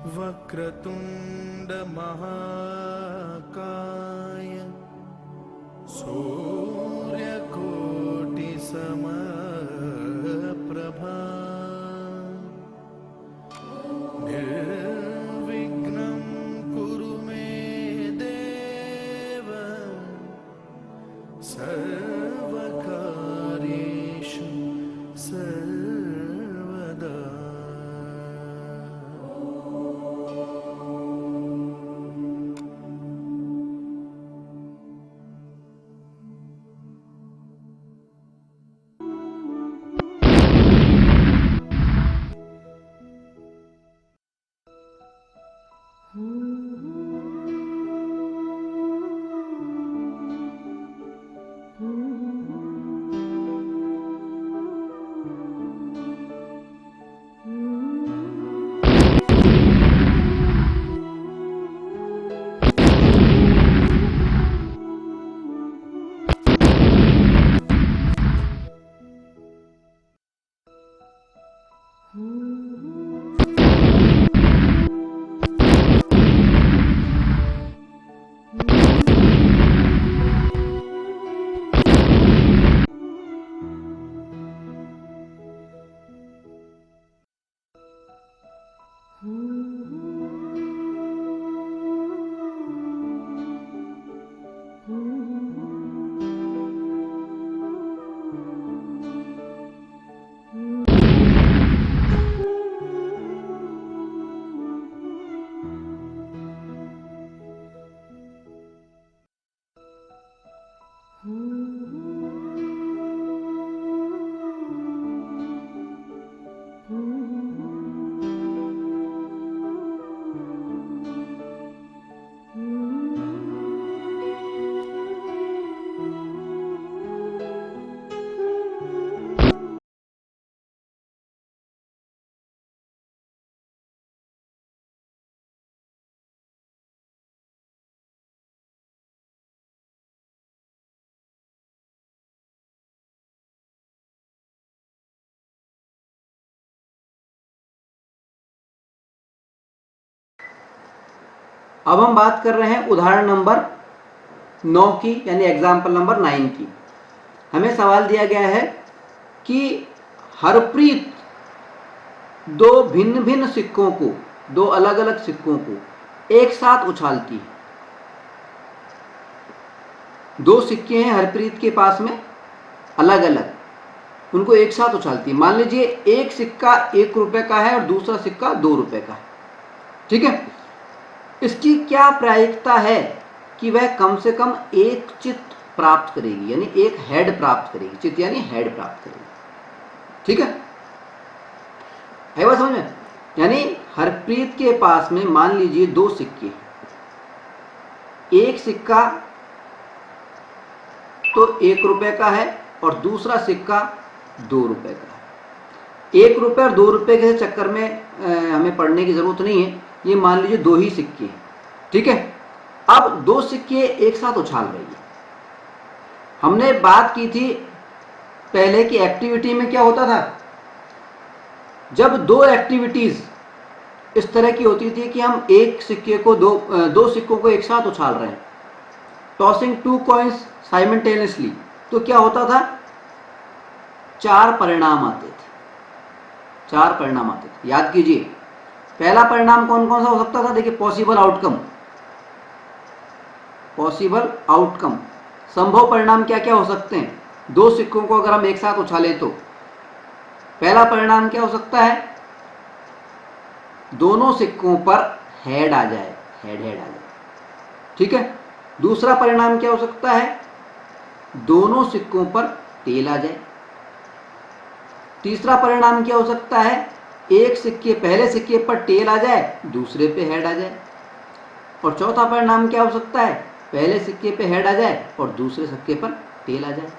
वक्रतुंड महाकाय सूर्यकोटि समप्रभा निर्विघ्नं कुरु मे देव सर्वकार्येषु सर्वदा। अब हम बात कर रहे हैं उदाहरण नंबर 9 की, यानी एग्जाम्पल नंबर 9 की। हमें सवाल दिया गया है कि हरप्रीत दो भिन्न भिन्न सिक्कों को, दो अलग अलग सिक्कों को एक साथ उछालती है। दो सिक्के हैं हरप्रीत के पास में अलग अलग, उनको एक साथ उछालती है। मान लीजिए एक सिक्का 1 रुपए का है और दूसरा सिक्का 2 रुपए का है, ठीक है। इसकी क्या प्रायिकता है कि वह कम से कम एक चित्त प्राप्त करेगी, यानी एक हेड प्राप्त करेगी। चित्त यानी हेड प्राप्त करेगी, ठीक है बात समझ में। यानी हरप्रीत के पास में मान लीजिए 2 सिक्के, एक सिक्का तो 1 रुपए का है और दूसरा सिक्का 2 रुपए का है। 1 रुपए और 2 रुपए के चक्कर में हमें पढ़ने की जरूरत नहीं है। ये मान लीजिए 2 ही सिक्के, ठीक है। अब 2 सिक्के एक साथ उछाल रही है। हमने बात की थी पहले की एक्टिविटी में क्या होता था, जब 2 एक्टिविटीज इस तरह की होती थी कि हम एक सिक्के को दो सिक्कों को एक साथ उछाल रहे हैं, टॉसिंग 2 कॉइन्स साइमल्टेनियसली, तो क्या होता था, 4 परिणाम आते थे। 4 परिणाम आते थे, याद कीजिए। पहला परिणाम कौन कौन सा हो सकता था, देखिए, पॉसिबल आउटकम। पॉसिबल आउटकम, संभव परिणाम क्या क्या हो सकते हैं। 2 सिक्कों को अगर हम एक साथ उछालें तो पहला परिणाम क्या हो सकता है, दोनों सिक्कों पर हेड आ जाए, हेड आ जाए, ठीक है। दूसरा परिणाम क्या हो सकता है, दोनों सिक्कों पर टेल आ जाए। तीसरा परिणाम क्या हो सकता है, एक सिक्के, पहले सिक्के पर टेल आ जाए, दूसरे पे हेड आ जाए। और चौथा परिणाम क्या हो सकता है, पहले सिक्के पे हेड आ जाए और दूसरे सिक्के पर टेल आ जाए,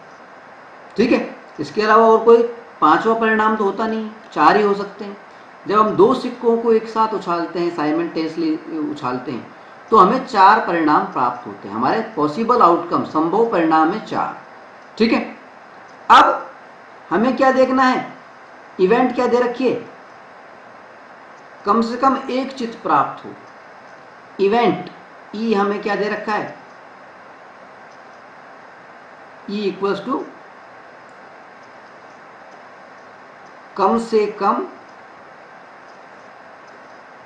ठीक है। इसके अलावा और कोई 5वां परिणाम तो होता नहीं, 4 ही हो सकते हैं। जब हम 2 सिक्कों को एक साथ उछालते हैं, साइमल्टेनियसली उछालते हैं, तो हमें 4 परिणाम प्राप्त होते हैं। हमारे पॉसिबल आउटकम, संभव परिणाम है 4, ठीक है। अब हमें क्या देखना है, इवेंट क्या दे रखी है, कम से कम एक चित प्राप्त हो। इवेंट ई हमें क्या दे रखा है, ई इक्वल्स टू कम से कम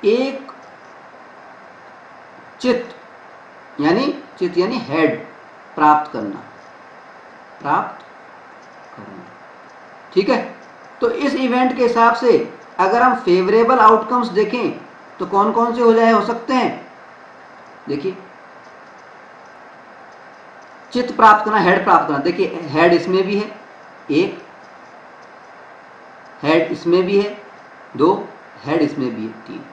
एक चित यानी हेड प्राप्त करना। ठीक है, तो इस इवेंट के हिसाब से अगर हम फेवरेबल आउटकम्स देखें तो कौन कौन से हो सकते हैं। देखिए, चित प्राप्त करना, हेड प्राप्त करना। देखिए, हेड इसमें भी है, एक हेड इसमें भी है, दो हेड इसमें भी है, तीन।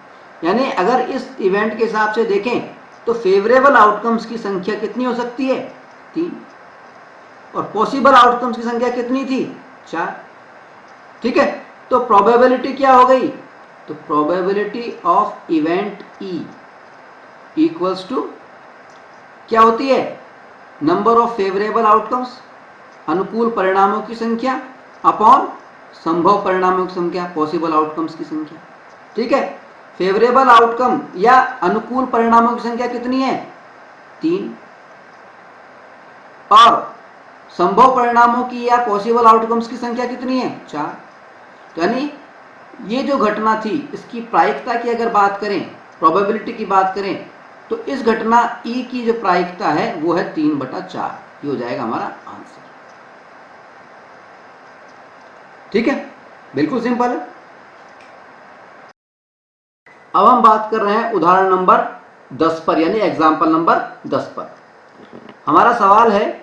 यानी अगर इस इवेंट के हिसाब से देखें तो फेवरेबल आउटकम्स की संख्या कितनी हो सकती है, 3, और पॉसिबल आउटकम्स की संख्या कितनी थी, 4। ठीक है, तो प्रोबेबिलिटी क्या हो गई, तो probability of event E equals to क्या होती है, नंबर ऑफ फेवरेबल आउटकम्स, अनुकूल परिणामों की संख्या अपॉन संभव परिणामों की संख्या, पॉसिबल आउटकम्स की संख्या। ठीक है, फेवरेबल आउटकम या अनुकूल परिणामों की संख्या कितनी है, 3, और संभव परिणामों की या पॉसिबल आउटकम्स की संख्या कितनी है, 4। यानी ये जो घटना थी इसकी प्रायिकता की अगर बात करें, प्रोबेबिलिटी की बात करें, तो इस घटना ई की जो प्रायिकता है वो है 3/4। ये हो जाएगा हमारा आंसर। ठीक है, बिल्कुल सिंपल है। अब हम बात कर रहे हैं उदाहरण नंबर 10 पर, यानी एग्जाम्पल नंबर 10 पर। हमारा सवाल है,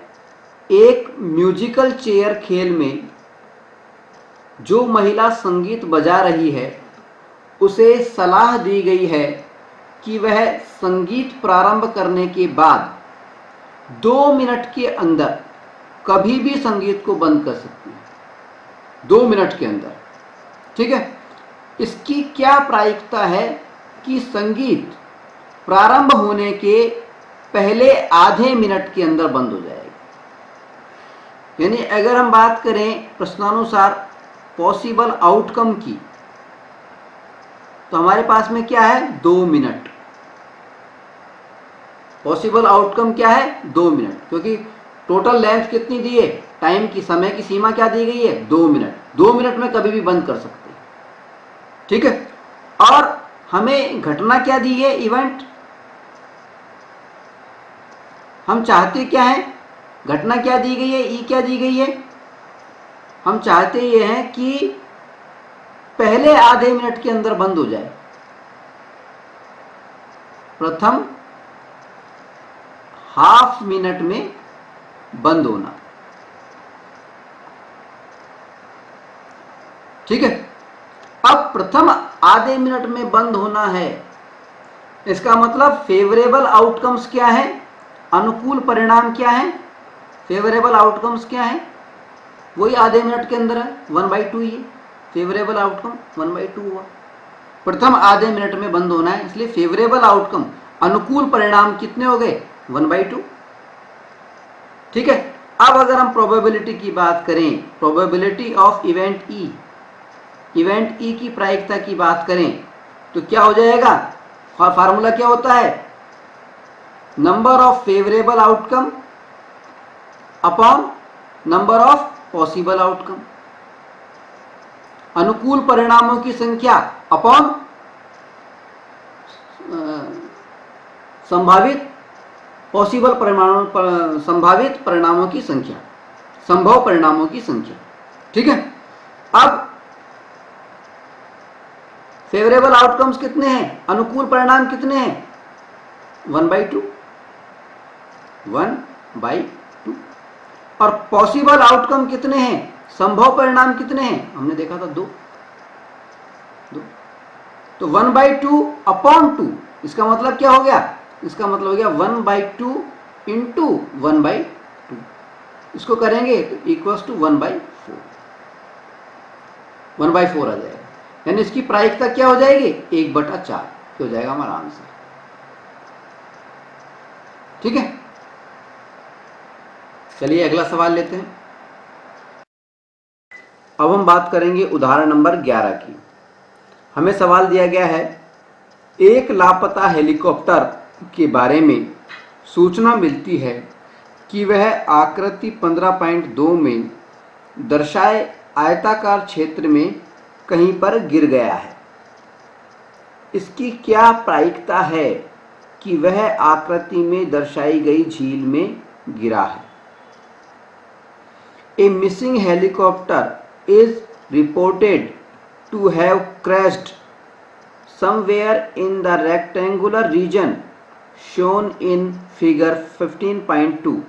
एक म्यूजिकल चेयर खेल में जो महिला संगीत बजा रही है उसे सलाह दी गई है कि वह संगीत प्रारंभ करने के बाद 2 मिनट के अंदर कभी भी संगीत को बंद कर सकती है, 2 मिनट के अंदर। ठीक है, इसकी क्या प्रायिकता है कि संगीत प्रारंभ होने के पहले आधे मिनट के अंदर बंद हो जाएगा। यानी अगर हम बात करें प्रश्नानुसार पॉसिबल आउटकम की, तो हमारे पास में क्या है, 2 मिनट। पॉसिबल आउटकम क्या है, 2 मिनट, क्योंकि टोटल लेंथ कितनी दी है, टाइम की, समय की सीमा क्या दी गई है, 2 मिनट। 2 मिनट में कभी भी बंद कर सकते हैं। ठीक है, और हमें घटना क्या दी है, इवेंट। हम चाहते क्या है, घटना क्या दी गई है, ई क्या दी गई है, हम चाहते ये हैं कि पहले आधे मिनट के अंदर बंद हो जाए, प्रथम हाफ मिनट में बंद होना। ठीक है, अब प्रथम आधे मिनट में बंद होना है, इसका मतलब फेवरेबल आउटकम्स क्या है, अनुकूल परिणाम क्या है, फेवरेबल आउटकम्स क्या है, वही आधे मिनट के अंदर है, 1/2 ही फेवरेबल आउटकम 1/2 हुआ। प्रथम आधे मिनट में बंद होना है, इसलिए फेवरेबल आउटकम, अनुकूल परिणाम कितने हो गए, 1/2। ठीक है, अब अगर हम प्रोबेबिलिटी की बात करें, प्रोबेबिलिटी ऑफ इवेंट ई की प्रायिकता की बात करें, तो क्या हो जाएगा, फार्मूला क्या होता है, number of favourable outcome upon number of possible outcome, अनुकूल परिणामों की संख्या अपॉन संभावित परिणामों की संख्या, संभव परिणामों की संख्या। ठीक है, अब फेवरेबल आउटकम्स कितने हैं, अनुकूल परिणाम कितने हैं, 1/2, और पॉसिबल आउटकम कितने हैं, संभव परिणाम कितने हैं, हमने देखा था 2। तो 1/2 अपॉन 2, इसका मतलब क्या हो गया, इसका मतलब हो गया 1/2 इंटू 1/2, इसको करेंगे तो इक्वल्स टू 1/4 आ जाएगा। यानी इसकी प्रायिकता क्या हो जाएगी, 1/4 हो जाएगा हमारा आंसर। ठीक है, चलिए अगला सवाल लेते हैं। अब हम बात करेंगे उदाहरण नंबर 11 की। हमें सवाल दिया गया है, एक लापता हेलीकॉप्टर के बारे में सूचना मिलती है कि वह आकृति 15.2 में दर्शाए आयताकार क्षेत्र में कहीं पर गिर गया है। इसकी क्या प्रायिकता है कि वह आकृति में दर्शाई गई झील में गिरा है? A missing helicopter is reported to have crashed somewhere in the rectangular region shown in figure 15.2.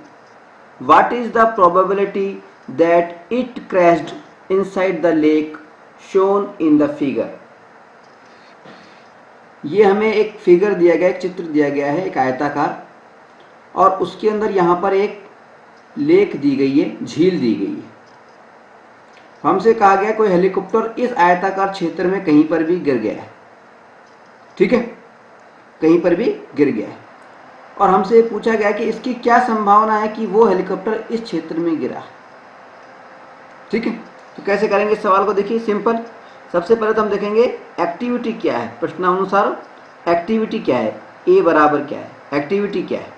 What is the probability that it crashed inside the lake shown in the figure? ये हमें एक फिगर दिया गया है, चित्र दिया गया है एक आयताकार, और उसके अंदर यहाँ पर एक लेक दी गई है, झील दी गई है। हमसे कहा गया कोई हेलीकॉप्टर इस आयताकार क्षेत्र में कहीं पर भी गिर गया है। ठीक है, कहीं पर भी गिर गया है, और हमसे पूछा गया कि इसकी क्या संभावना है कि वो हेलीकॉप्टर इस क्षेत्र में गिरा। ठीक है, तो कैसे करेंगे इस सवाल को? देखिए सिंपल। सबसे पहले तो हम देखेंगे एक्टिविटी क्या है, प्रश्नानुसार एक्टिविटी क्या है, ए बराबर क्या है, एक्टिविटी क्या है?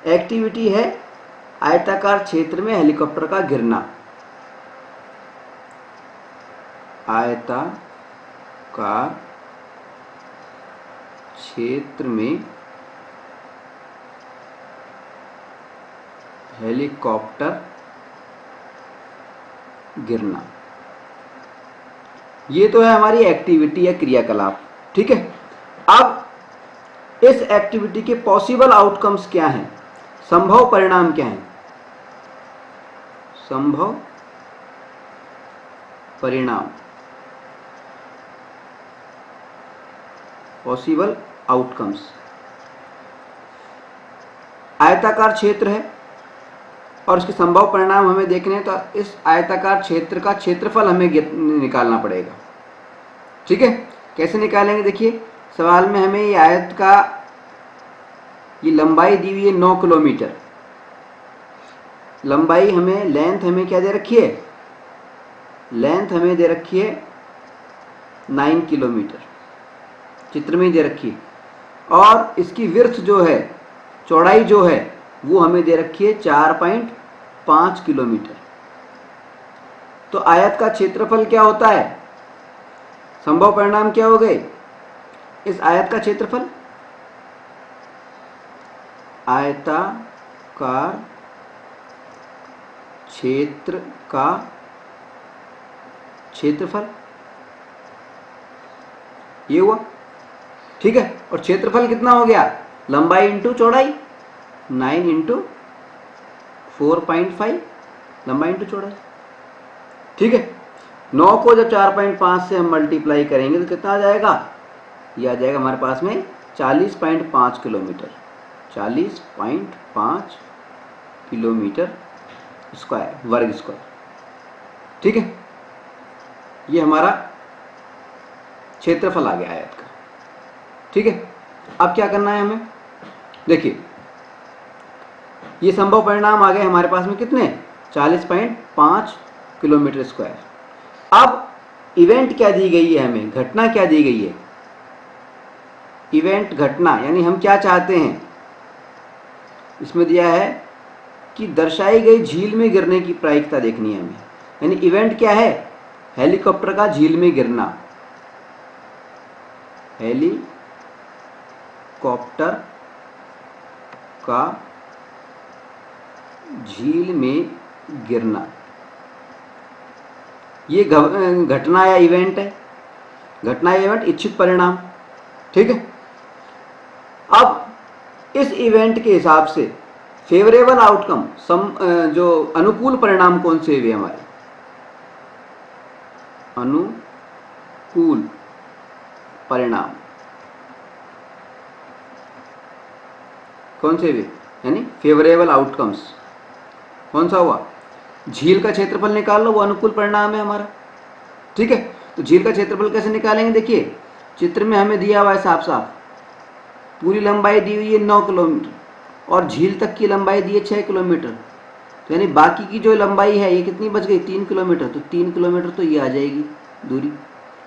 एक्टिविटी है आयताकार क्षेत्र में हेलीकॉप्टर का गिरना। आयताकार क्षेत्र में हेलीकॉप्टर गिरना, ये तो है हमारी एक्टिविटी या क्रियाकलाप। ठीक है, अब इस एक्टिविटी के पॉसिबल आउटकम्स क्या हैं, संभव परिणाम क्या हैं? संभव परिणाम, पॉसिबल आउटकम्स। आयताकार क्षेत्र है और इसके संभव परिणाम हमें देखने हैं, तो इस आयताकार क्षेत्र का क्षेत्रफल हमें निकालना पड़ेगा। ठीक है, कैसे निकालेंगे? देखिए सवाल में हमें ये आयत का ये लंबाई दी हुई है 9 किलोमीटर। लंबाई हमें, लेंथ हमें क्या दे रखी है? लेंथ हमें दे रखी है 9 किलोमीटर, चित्र में दे रखी है। और इसकी विड्थ जो है, चौड़ाई जो है, वो हमें दे रखी है 4.5 किलोमीटर। तो आयत का क्षेत्रफल क्या होता है? संभव परिणाम क्या हो गए? इस आयत का क्षेत्रफल, आयताकार क्षेत्र का क्षेत्रफल, ये हुआ। ठीक है, और क्षेत्रफल कितना हो गया? लंबाई इंटू चौड़ाई, 9 इंटू 4.5, लंबाई इंटू चौड़ाई। ठीक है, 9 को जब 4.5 से हम मल्टीप्लाई करेंगे तो कितना आ जाएगा? ये आ जाएगा हमारे पास में 40.5 किलोमीटर, 40.5 किलोमीटर स्क्वायर, वर्ग स्क्वायर। ठीक है, ये हमारा क्षेत्रफल आ गया आयत का। ठीक है, अब क्या करना है हमें? देखिए ये संभव परिणाम आ गए हमारे पास में कितने? 40.5 किलोमीटर स्क्वायर। अब इवेंट क्या दी गई है हमें, घटना क्या दी गई है? इवेंट, घटना, यानी हम क्या चाहते हैं? इसमें दिया है कि दर्शाई गई झील में गिरने की प्रायिकता देखनी है हमें। यानी इवेंट क्या है? हेलीकॉप्टर का झील में गिरना। हेलीकॉप्टर का झील में गिरना, ये घटना या इवेंट है। घटना या इवेंट, इच्छित परिणाम। ठीक है, अब इस इवेंट के हिसाब से फेवरेबल आउटकम, जो अनुकूल परिणाम कौन से हुए हमारे? अनुकूल परिणाम कौन से हुए? यानी फेवरेबल आउटकम्स कौन सा हुआ? झील का क्षेत्रफल निकाल लो, वो अनुकूल परिणाम है हमारा। ठीक है, तो झील का क्षेत्रफल कैसे निकालेंगे? देखिए चित्र में हमें दिया हुआ है साफ साफ, पूरी लंबाई दी हुई है 9 किलोमीटर और झील तक की लंबाई दी है 6 किलोमीटर। तो यानी बाकी की जो लंबाई है ये कितनी बच गई? 3 किलोमीटर। तो 3 किलोमीटर तो ये आ जाएगी दूरी।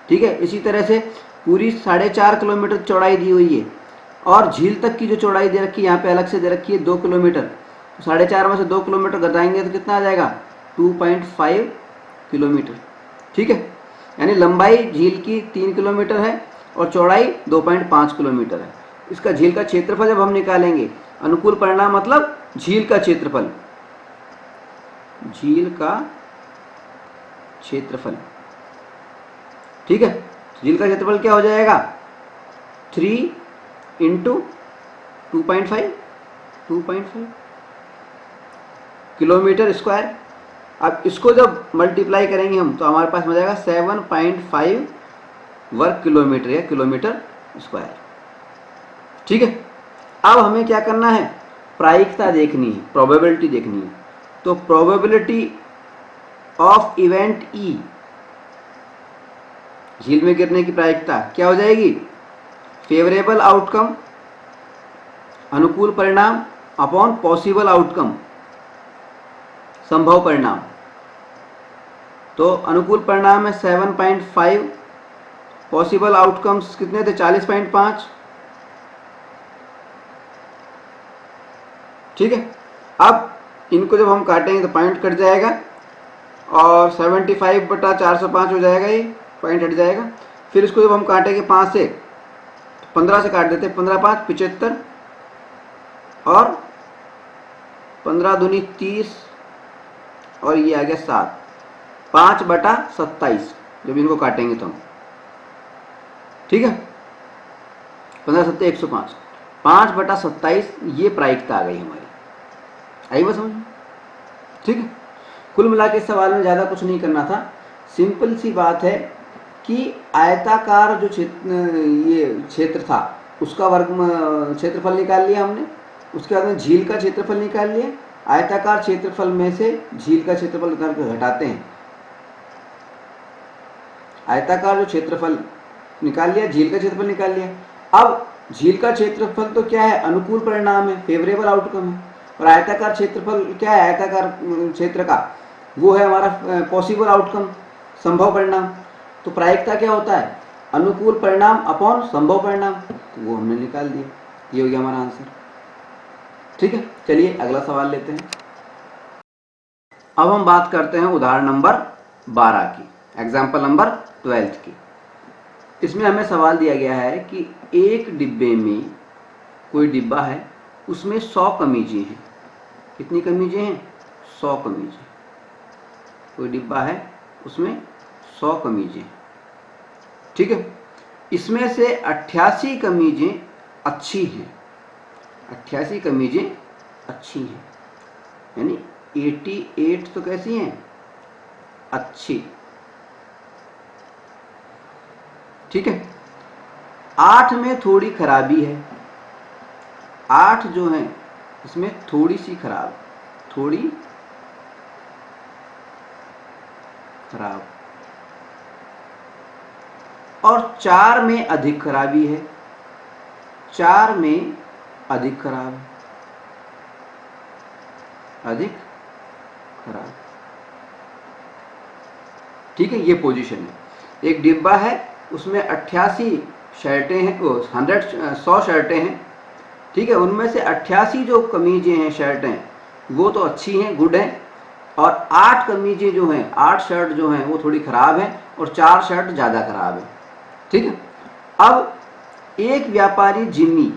ठीक है, इसी तरह से पूरी 4.5 किलोमीटर चौड़ाई दी हुई है और झील तक की जो चौड़ाई दे रखी है यहाँ पे अलग से दे रखी है 2 किलोमीटर। 4.5 में से 2 किलोमीटर घटाएंगे तो कितना आ जाएगा 2.5 किलोमीटर। ठीक है, यानी लंबाई झील की 3 किलोमीटर है और चौड़ाई 2.5 किलोमीटर है। इसका झील का क्षेत्रफल जब हम निकालेंगे, अनुकूल परिणाम मतलब झील का क्षेत्रफल, झील का क्षेत्रफल। ठीक है, झील का क्षेत्रफल क्या हो जाएगा 3 इंटू 2.5 किलोमीटर स्क्वायर। अब इसको जब मल्टीप्लाई करेंगे हम तो हमारे पास हो जाएगा 7.5 वर्ग किलोमीटर या किलोमीटर स्क्वायर। ठीक है, अब हमें क्या करना है, प्रायिकता देखनी है, प्रोबेबिलिटी देखनी है। तो प्रोबेबिलिटी ऑफ इवेंट ई, झील में गिरने की प्रायिकता क्या हो जाएगी, फेवरेबल आउटकम अनुकूल परिणाम अपॉन पॉसिबल आउटकम संभव परिणाम। तो अनुकूल परिणाम है 7.5, पॉसिबल आउटकम्स कितने थे 40.5। ठीक है, अब इनको जब हम काटेंगे तो पॉइंट कट जाएगा और 75/405 हो जाएगा, ये पॉइंट हट जाएगा। फिर इसको जब हम काटेंगे 5 से, 15 से काट देते हैं, 15×5 75 और 15 दूनी 30 और ये आ गया 7, 5/27 जब इनको काटेंगे तो हम। ठीक है, 15×7 105, 5/27 ये प्रायिकता आ गई हमारी। आई बस समझ। ठीक है, कुल मिला के इस सवाल में ज़्यादा कुछ नहीं करना था, सिंपल सी बात है कि आयताकार जो क्षेत्र था उसका वर्ग क्षेत्रफल निकाल लिया हमने, उसके बाद में झील का क्षेत्रफल निकाल लिया। आयताकार क्षेत्रफल में से झील का क्षेत्रफल घटाते हैं, आयताकार जो क्षेत्रफल निकाल लिया, झील का क्षेत्रफल निकाल लिया। अब झील का क्षेत्रफल तो क्या है, अनुकूल परिणाम है, फेवरेबल आउटकम है, और आयताकार क्षेत्रफल क्या है, आयताकार क्षेत्र का वो है हमारा पॉसिबल आउटकम संभव परिणाम। तो प्रायिकता क्या होता है, अनुकूल परिणाम अपॉन संभव परिणाम, तो वो हमने निकाल दिया, ये हो गया हमारा आंसर। ठीक है, चलिए अगला सवाल लेते हैं। अब हम बात करते हैं उदाहरण नंबर 12 की, एग्जाम्पल नंबर 12 की। इसमें हमें सवाल दिया गया है कि एक डिब्बे में, कोई डिब्बा है उसमें 100 कमीजें हैं। कितनी कमीजें हैं, 100 कमीजें। कोई डिब्बा है उसमें 100 कमीजें हैं। ठीक है, इसमें से 88 कमीजें अच्छी हैं, 88 कमीजें अच्छी हैं, यानी 88 तो कैसी हैं, अच्छी। ठीक है, 8 में थोड़ी खराबी है, 8 जो हैं इसमें थोड़ी सी खराब, थोड़ी खराब, और 4 में अधिक खराबी है, 4 में अधिक खराब, अधिक खराब। ठीक है, ये पोजीशन है। एक डिब्बा है उसमें 88 शर्टें हैं, 100 शर्टें हैं। ठीक है, उनमें से 88 जो कमीजें हैं, शर्टें, वो तो अच्छी हैं, गुड हैं, और 8 कमीजें जो हैं, 8 शर्ट जो हैं वो थोड़ी ख़राब हैं, और 4 शर्ट ज़्यादा ख़राब हैं। ठीक है, अब एक व्यापारी जिम्मी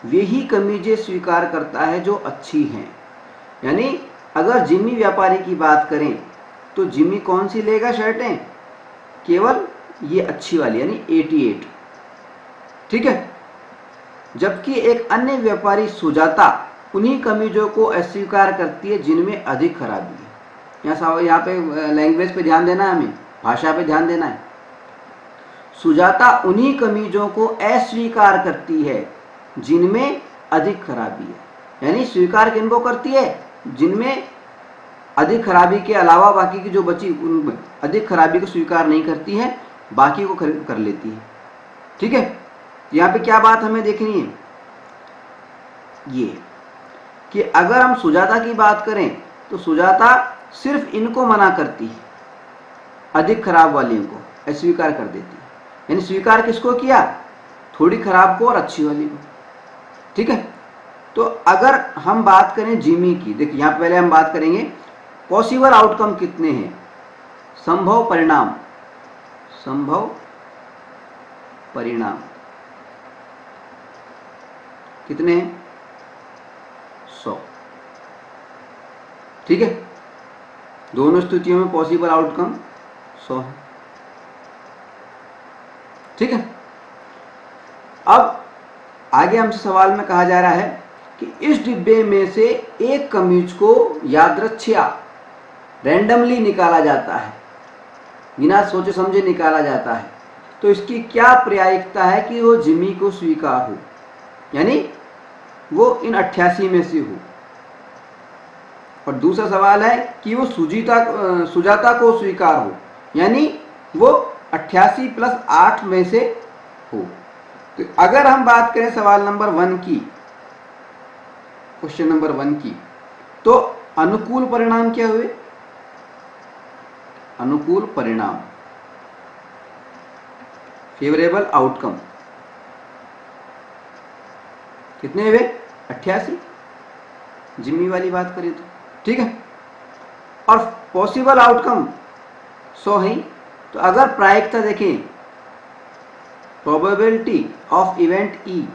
वही कमीजें स्वीकार करता है जो अच्छी हैं। यानी अगर जिम्मी व्यापारी की बात करें तो जिम्मी कौन सी लेगा शर्टें, केवल ये अच्छी वाली, यानी 88। ठीक है, जबकि एक अन्य व्यापारी सुजाता उन्हीं कमीजों को अस्वीकार करती है जिनमें अधिक खराबी है। यहाँ पे लैंग्वेज पे ध्यान देना है, हमें भाषा पे ध्यान देना है। सुजाता उन्हीं कमीजों को अस्वीकार करती है जिनमें अधिक खराबी है, यानी स्वीकार किनको करती है, जिनमें अधिक खराबी के अलावा बाकी की जो बची उनमें अधिक खराबी को स्वीकार नहीं करती है, बाकी को कर लेती है। ठीक है, यहाँ पे क्या बात हमें देखनी है, ये कि अगर हम सुजाता की बात करें तो सुजाता सिर्फ इनको मना करती है, अधिक खराब वालियों को, अस्वीकार कर देती है। यानी स्वीकार किसको किया? थोड़ी खराब को और अच्छी वाली को। ठीक है, तो अगर हम बात करें जिमी की, देखिए यहाँ पहले हम बात करेंगे पॉसिबल आउटकम कितने हैं, संभव परिणाम, संभव परिणाम कितने हैं? 100। ठीक है, दोनों स्थितियों में पॉसिबल आउटकम 100 है। ठीक है, अब आगे हमसे सवाल में कहा जा रहा है कि इस डिब्बे में से एक कमीज को यादृच्छिया रैंडमली निकाला जाता है, बिना सोचे समझे निकाला जाता है, तो इसकी क्या प्रायिकता है कि वो जिमी को स्वीकार हो, यानी वो इन 88 में से हो। और दूसरा सवाल है कि वो सुजाता को स्वीकार हो, यानी वो 88 + 8 में से हो। तो अगर हम बात करें सवाल नंबर 1 की, क्वेश्चन नंबर 1 की, तो अनुकूल परिणाम क्या हुए? अनुकूल परिणाम, फेवरेबल आउटकम कितने हुए? 88, जिम्मी वाली बात करें तो। ठीक है, और पॉसिबल आउटकम 100 है। तो अगर प्रायिकता देखें, प्रोबेबिलिटी ऑफ इवेंट ई,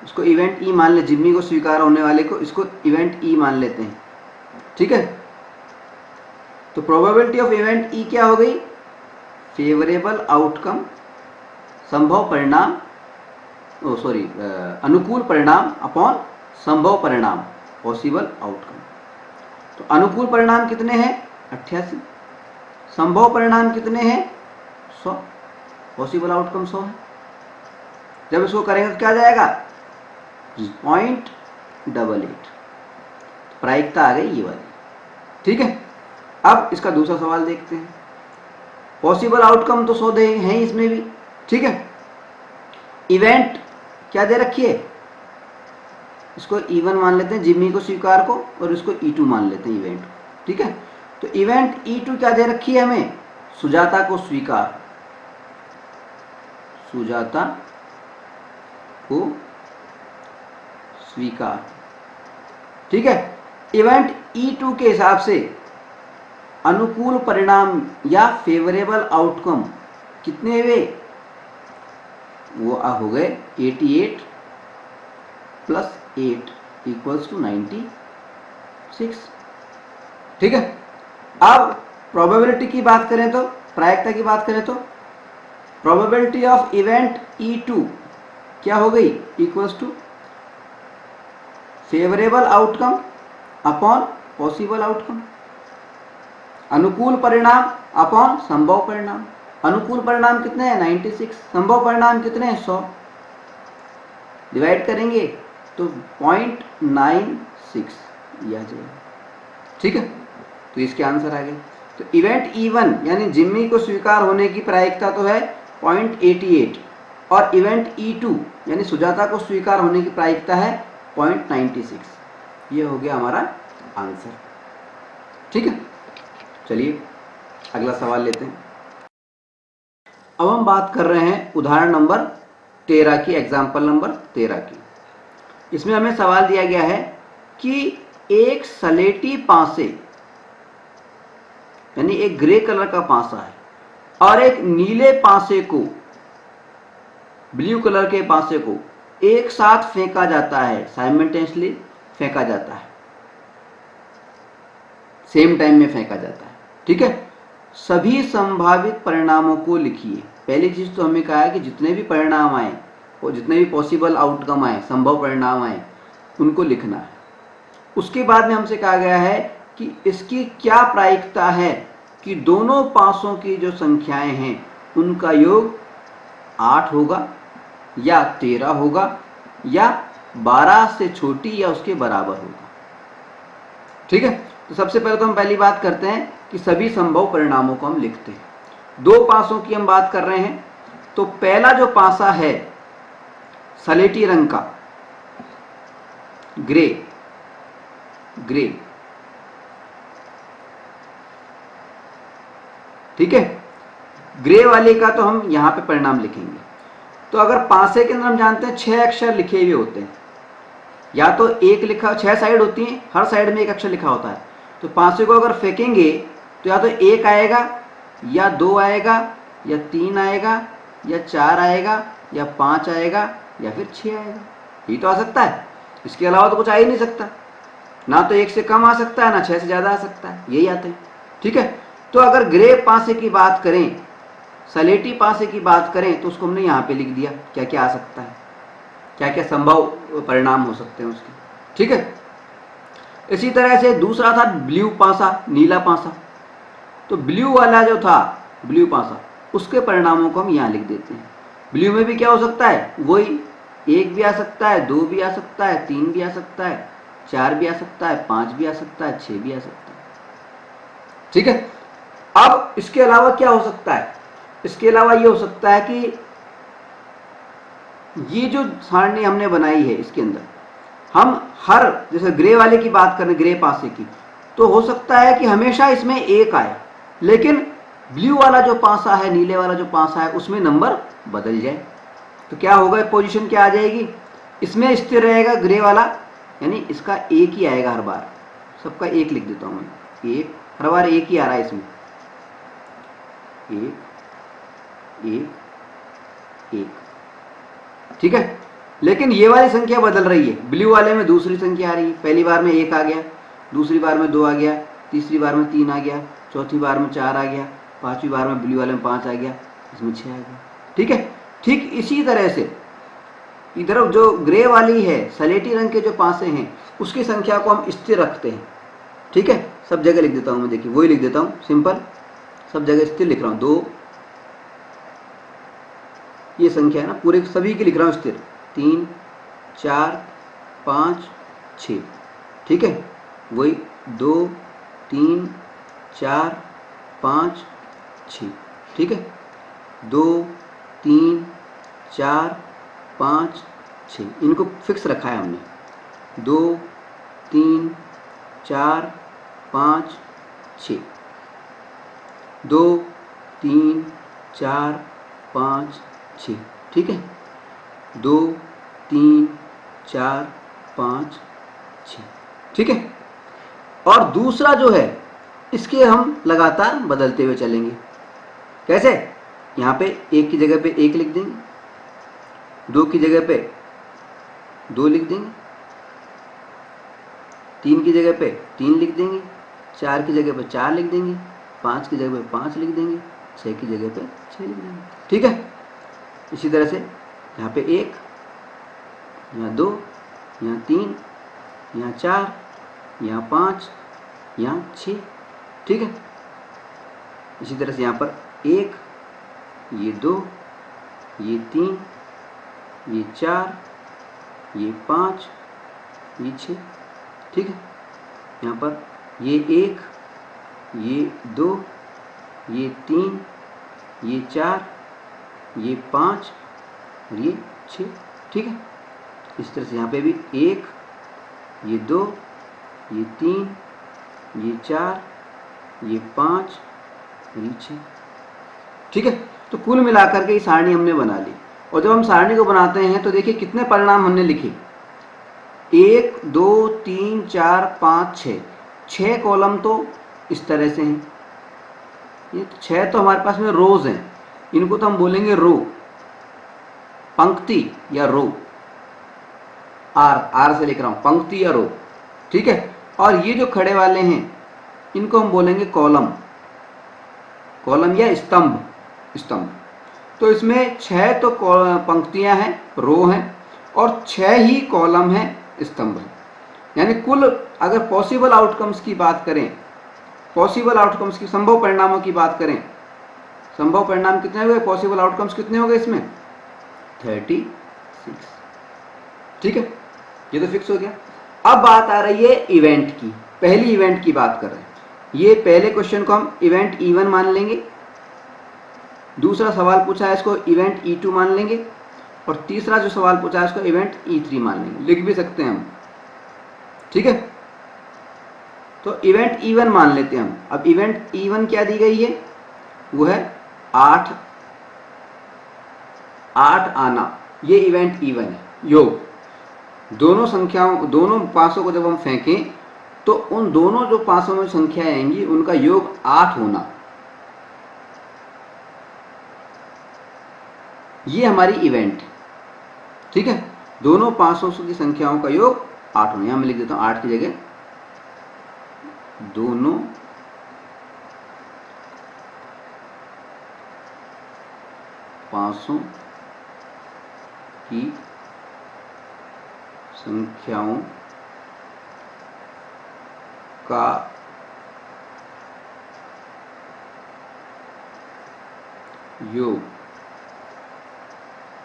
इसको इवेंट ई मान ले, जिम्मी को स्वीकार होने वाले को इसको इवेंट ई मान लेते हैं। ठीक है, तो प्रोबेबिलिटी ऑफ इवेंट ई क्या हो गई? फेवरेबल आउटकम, संभव परिणाम, अनुकूल परिणाम अपॉन संभव परिणाम, पॉसिबल आउटकम। तो अनुकूल परिणाम कितने हैं? 88। संभव परिणाम कितने हैं? 100। पॉसिबल आउटकम 100 है। जब इसको करेंगे तो क्या जाएगा? 0.88। प्रायिकता आ गई ये वाली। ठीक है, अब इसका दूसरा सवाल देखते हैं। पॉसिबल आउटकम तो 100 हैं इसमें भी। ठीक है, इवेंट क्या दे रखी है? इसको E1 मान लेते हैं, जिम्मी को स्वीकार को, और इसको E2 मान लेते हैं इवेंट को। ठीक है, तो इवेंट E2 क्या दे रखी है हमें? सुजाता को स्वीकार, सुजाता को स्वीकार। ठीक है, इवेंट E2 के हिसाब से अनुकूल परिणाम या फेवरेबल आउटकम कितने हुए? वो हो गए 88 + 8 = 96। ठीक है, अब प्रोबेबिलिटी की बात करें तो, प्रायिकता की बात करें तो, प्रोबेबिलिटी ऑफ इवेंट E2 क्या हो गई? = Favourable outcome upon possible outcome, अनुकूल परिणाम अपॉन संभव परिणाम। अनुकूल परिणाम कितने हैं? 96। संभव परिणाम कितने हैं? 100। डिवाइड करेंगे तो 0.96 यह जाएगा। ठीक है, तो इसके आंसर आ गए। तो इवेंट E1 यानी जिम्मी को स्वीकार होने की प्रायिकता तो है 0.88, और इवेंट E2 यानी सुजाता को स्वीकार होने की प्रायिकता है 0.96। ये हो गया हमारा आंसर। ठीक है, चलिए अगला सवाल लेते हैं। अब हम बात कर रहे हैं उदाहरण नंबर 13 की, एग्जाम्पल नंबर 13 की। इसमें हमें सवाल दिया गया है कि एक सलेटी पासे, यानी एक ग्रे कलर का पासा है, और एक नीले पासे को, ब्लू कलर के पासे को एक साथ फेंका जाता है, साइमल्टेनियसली फेंका जाता है, सेम टाइम में फेंका जाता है। ठीक है, सभी संभावित परिणामों को लिखिए। पहली चीज तो हमें कहा है कि जितने भी परिणाम आए और जितने भी पॉसिबल आउटकम आए, संभव परिणाम आए, उनको लिखना है। उसके बाद में हमसे कहा गया है कि इसकी क्या प्रायिकता है कि दोनों पासों की जो संख्याएं हैं उनका योग 8 होगा या 13 होगा या 12 से छोटी या उसके बराबर होगा। ठीक है, तो सबसे पहले तो हम पहली बात करते हैं कि सभी संभव परिणामों को हम लिखते हैं। दो पासों की हम बात कर रहे हैं, तो पहला जो पासा है सलेटी रंग का, ग्रे, ठीक है, ग्रे वाले का तो हम यहाँ पे परिणाम लिखेंगे। तो अगर पासे के अंदर हम जानते हैं 6 अक्षर लिखे हुए होते हैं, या तो एक लिखा, 6 साइड होती हैं, हर साइड में एक अक्षर लिखा होता है। तो पासे को अगर फेंकेंगे तो या तो 1 आएगा, या 2 आएगा, या 3 आएगा, या 4 आएगा, या 5 आएगा, या फिर 6 आएगा। ये तो आ सकता है, इसके अलावा तो कुछ आ ही नहीं सकता। ना तो 1 से कम आ सकता है, ना 6 से ज़्यादा आ सकता है, यही आते हैं। ठीक है, तो अगर ग्रे पासे की बात करें, सलेटी पासे की बात करें, तो उसको हमने यहाँ पे लिख दिया क्या क्या आ सकता है, क्या क्या संभव परिणाम हो सकते हैं उसके। ठीक है, इसी तरह से दूसरा था ब्लू पासा, नीला पासा। तो ब्लू वाला जो था, ब्लू पासा, उसके परिणामों को हम यहाँ लिख देते हैं। ब्लू में भी क्या हो सकता है, वही 1 भी आ सकता है, 2 भी आ सकता है, 3 भी आ सकता है, 4 भी आ सकता है, 5 भी आ सकता है, 6 भी आ सकता है। ठीक है, अब इसके अलावा क्या हो सकता है, इसके अलावा ये हो सकता है कि ये जो सारणी हमने बनाई है इसके अंदर हम हर, जैसे ग्रे वाले की बात करें, ग्रे पासे की, तो हो सकता है कि हमेशा इसमें 1 आए, लेकिन ब्लू वाला जो पासा है, नीले वाला जो पासा है, उसमें नंबर बदल जाए। तो क्या होगा, पोजीशन क्या आ जाएगी, इसमें स्थिर रहेगा ग्रे वाला, यानी इसका 1 ही आएगा हर बार। सबका 1 लिख देता हूँ मैं, 1 हर बार 1 ही आ रहा है इसमें, 1 1 1। ठीक है, लेकिन ये वाली संख्या बदल रही है। ब्लू वाले में दूसरी संख्या आ रही है, पहली बार में 1 आ गया, दूसरी बार में 2 आ गया, तीसरी बार में 3 आ गया, चौथी बार में 4 आ गया, पांचवी बार में ब्लू वाले में 5 आ गया, इसमें 6 आ गया। ठीक है, ठीक इसी तरह से इधर जो ग्रे वाली है, सलेटी रंग के जो पासे हैं, उसकी संख्या को हम स्थिर रखते हैं। ठीक है, सब जगह लिख देता हूँ मैं, देखिए वही लिख देता हूँ, सिंपल, सब जगह स्थिर लिख रहा हूँ। 2 ये संख्या है ना, पूरे सभी की लिख रहा हूँ स्थिर, 3 4 5 6। ठीक है, वही 2 3 4 5 6। ठीक है, 2 3 4 5 6, इनको फिक्स रखा है हमने, 2 3 4 5 6, 2 3 4 5 6। ठीक है, 2 3 4 5 6। ठीक है, और दूसरा जो है, इसके हम लगातार बदलते हुए चलेंगे। कैसे, यहाँ पे 1 की जगह पे 1 लिख देंगे, 2 की जगह पे 2 लिख देंगे, 3 की जगह पे 3 लिख देंगे, 4 की जगह पे 4 लिख देंगे, 5 की जगह पे 5 लिख देंगे, 6 की जगह पे 6 लिख देंगे। ठीक है, इसी तरह से यहाँ पे 1, यहाँ 2, यहाँ 3, यहाँ 4, यहाँ 5, यहाँ 6। ठीक है, इसी तरह से यहाँ पर 1, ये 2, ये 3, ये 4, ये 5, ये 6। ठीक है, यहाँ पर ये 1, ये 2, ये 3, ये 4, ये 5 और ये 6। ठीक है, इस तरह से यहाँ पे भी 1, ये 2, ये 3, ये 4, ये 5 और ये 6। ठीक है, तो कुल मिलाकर के ये सारणी हमने बना ली। और जब हम सारणी को बनाते हैं तो देखिए कितने परिणाम हमने लिखे, 1 2 3 4 5 6, 6 कॉलम तो इस तरह से हैं, ये 6 तो हमारे पास में रोज हैं, इनको तो हम बोलेंगे रो, पंक्ति या रो, आर से लिख रहा हूं, पंक्ति या रो। ठीक है, और ये जो खड़े वाले हैं इनको हम बोलेंगे कॉलम, कॉलम या स्तंभ, स्तंभ। तो इसमें 6 तो पंक्तियां हैं, रो हैं, और 6 ही कॉलम हैं, स्तंभ हैं। यानी कुल अगर पॉसिबल आउटकम्स की बात करें, पॉसिबल आउटकम्स की, संभव परिणामों की बात करें, संभव परिणाम कितने हुए, पॉसिबल आउटकम्स कितने हो गए इसमें, 36। ठीक है, ये तो फिक्स हो गया। अब बात आ रही है इवेंट की, पहली इवेंट की बात कर रहे हैं। ये पहले क्वेश्चन को हम इवेंट E1 मान लेंगे, दूसरा सवाल पूछा है इसको इवेंट E2 मान लेंगे, और तीसरा जो सवाल पूछा है इसको इवेंट E3 मान लेंगे, लिख भी सकते हैं हम। ठीक है, तो इवेंट E1 मान लेते हैं हम। अब इवेंट E1 क्या दी गई है, वो है 8 आना, ये इवेंट इवन है। योग दोनों संख्याओं, दोनों पासों को जब हम फेंकें तो उन दोनों जो पासों में संख्याएं आएंगी उनका योग 8 होना, ये हमारी इवेंट है। ठीक है, दोनों पासों की संख्याओं का योग 8 होना। यहां मैं लिख देता हूं 8 की जगह दोनों पासों की संख्याओं का योग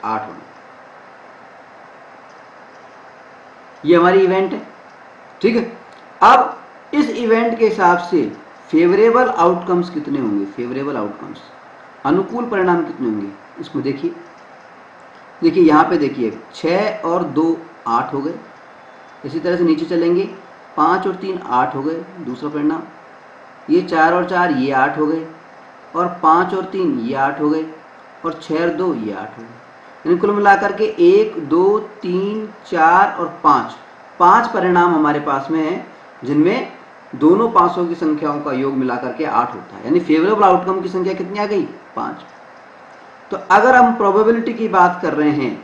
8 होना, ये हमारी इवेंट है। ठीक है, अब इस इवेंट के हिसाब से फेवरेबल आउटकम्स कितने होंगे, फेवरेबल आउटकम्स, अनुकूल परिणाम कितने होंगे इसमें देखिए। देखिए यहाँ पे देखिए 6 और 2 8 हो गए। इसी तरह से नीचे चलेंगे 5 और 3 8 हो गए, दूसरा परिणाम। ये 4 और 4 ये 8 हो गए, और 5 और 3 ये 8 हो गए, और 6 और 2 ये 8 हो गए। यानी कुल मिलाकर के 1 2 3 4 और 5 परिणाम हमारे पास में हैं, जिनमें दोनों पासों की संख्याओं का योग मिलाकर के 8 होता है। यानी फेवरेबल आउटकम की संख्या कितनी आ गई, 5। तो अगर हम प्रोबेबिलिटी की बात कर रहे हैं,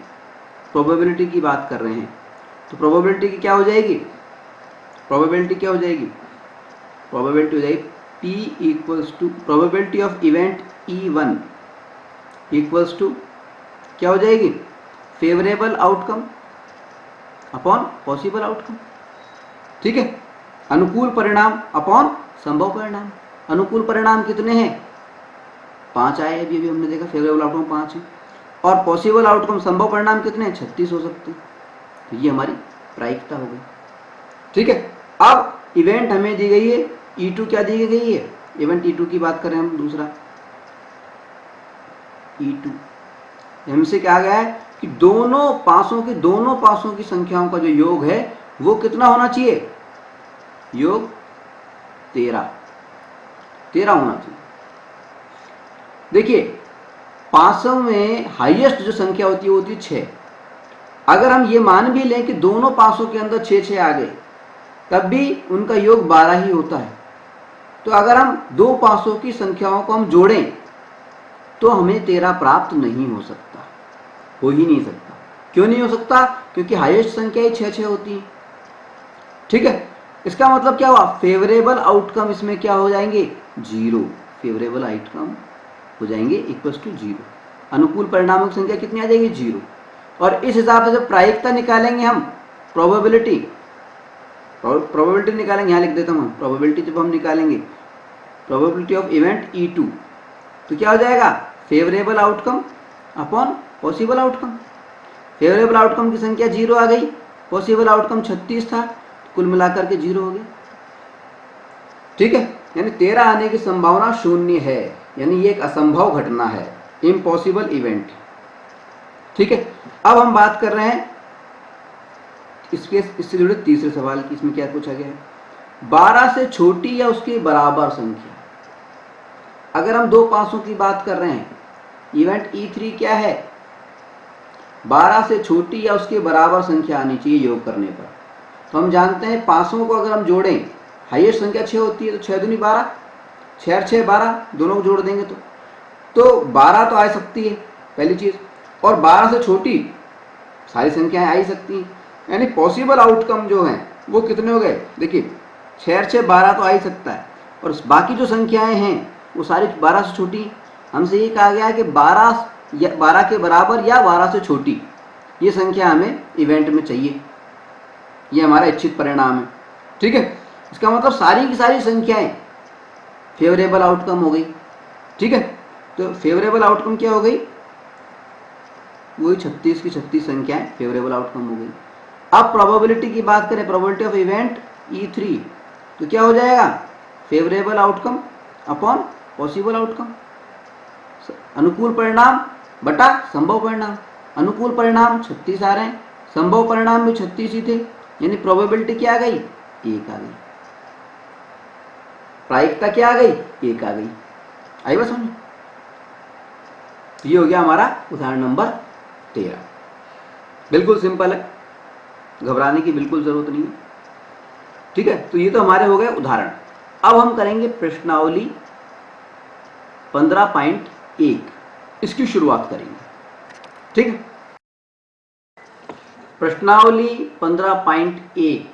प्रोबेबिलिटी की बात कर रहे हैं, तो प्रोबेबिलिटी की क्या हो जाएगी, प्रोबेबिलिटी क्या हो जाएगी, प्रोबेबिलिटी हो जाएगी P equals to probability of event E1 equals to क्या हो जाएगी, favourable outcome upon possible outcome. ठीक है, अनुकूल परिणाम अपॉन संभव परिणाम। अनुकूल परिणाम कितने हैं, 5 आए, अभी हमने देखा फेवरेबल आउटकम 5 है, और पॉसिबल आउटकम संभव परिणाम कितने हैं, 36 हो सकते हैं। तो ये हमारी प्रायिकता हो गई। ठीक है, अब इवेंट हमें दी गई है E2, क्या दी गई है, इवेंट E2 की बात करें हम, दूसरा E2 हमसे क्या गया है कि दोनों पासों की संख्याओं का जो योग है वो कितना होना चाहिए, योग 13 होना चाहिए। देखिए पासों में हाईएस्ट जो संख्या होती है वो होती है 6। अगर हम ये मान भी लें कि दोनों पासों के अंदर 6 आ गए, तब भी उनका योग 12 ही होता है। तो अगर हम दो पासों की संख्याओं को हम जोड़ें तो हमें 13 प्राप्त नहीं हो सकता, हो ही नहीं सकता। क्यों नहीं हो सकता, क्योंकि हाईएस्ट संख्या ही 6 होती है। ठीक है, इसका मतलब क्या हुआ, फेवरेबल आउटकम इसमें क्या हो जाएंगे, 0। फेवरेबल आउटकम हो जाएंगे इक्वल टू 0। अनुकूल परिणामों की संख्या कितनी आ जाएगी, 0। और इस हिसाब से जब प्रायिकता निकालेंगे हम, प्रोबेबिलिटी निकालेंगे, यहाँ लिख देता हूँ, प्रोबेबिलिटी जब हम निकालेंगे, प्रोबेबिलिटी ऑफ इवेंट E2, तो क्या हो जाएगा, favourable outcome upon possible outcome. Favourable outcome की संख्या 0 आ गई, पॉसिबल आउटकम 36 था, कुल मिलाकर के 0 हो गया। ठीक है, यानी 13 आने की संभावना 0 है, यानी ये एक असंभव घटना है, इम्पॉसिबल इवेंट। ठीक है, अब हम बात कर रहे हैं इससे जुड़े तीसरे सवाल की। इसमें क्या पूछा गया है, 12 से छोटी या उसके बराबर संख्या। अगर हम दो पासों की बात कर रहे हैं, इवेंट E3 क्या है, 12 से छोटी या उसके बराबर संख्या आनी चाहिए योग करने पर। तो हम जानते हैं पासों को अगर हम जोड़ें, हाईएस्ट संख्या 6 होती है, तो 6 दूनी 12, 6 और 6 12, दोनों को जोड़ देंगे तो 12 तो आ सकती है पहली चीज, और 12 से छोटी सारी संख्याएं आ ही सकती हैं। यानी पॉसिबल आउटकम जो हैं वो कितने हो गए, देखिए 6 और 6 12 तो आ ही सकता है, और बाकी जो संख्याएं हैं वो सारी 12 से छोटी। हमसे ये कहा गया है कि 12 के बराबर या 12 से छोटी ये संख्या हमें इवेंट में चाहिए, ये हमारा इच्छित परिणाम है। ठीक है, इसका मतलब सारी की सारी संख्याएं फेवरेबल आउटकम हो गई। ठीक है, तो फेवरेबल आउटकम क्या हो गई, वही 36 की 36 संख्याएं फेवरेबल आउटकम हो गई। अब प्रोबेबिलिटी की बात करें, प्रोबेबिलिटी ऑफ इवेंट E3, तो क्या हो जाएगा, favourable outcome upon possible outcome. अनुकूल परिणाम बटा संभव परिणाम। अनुकूल परिणाम 36 आ रहे हैं, संभव परिणाम भी 36 ही थे, यानी प्रोबेबिलिटी क्या आ गई, 1 आ गई। प्रायिकता क्या आ गई, 1 आ गई। आई बात समझ। ये हो गया हमारा उदाहरण नंबर 13। बिल्कुल सिंपल है, घबराने की बिल्कुल जरूरत नहीं है। ठीक है, तो ये तो हमारे हो गए उदाहरण। अब हम करेंगे प्रश्नावली 15.1, इसकी शुरुआत करेंगे। ठीक है, प्रश्नावली 15.1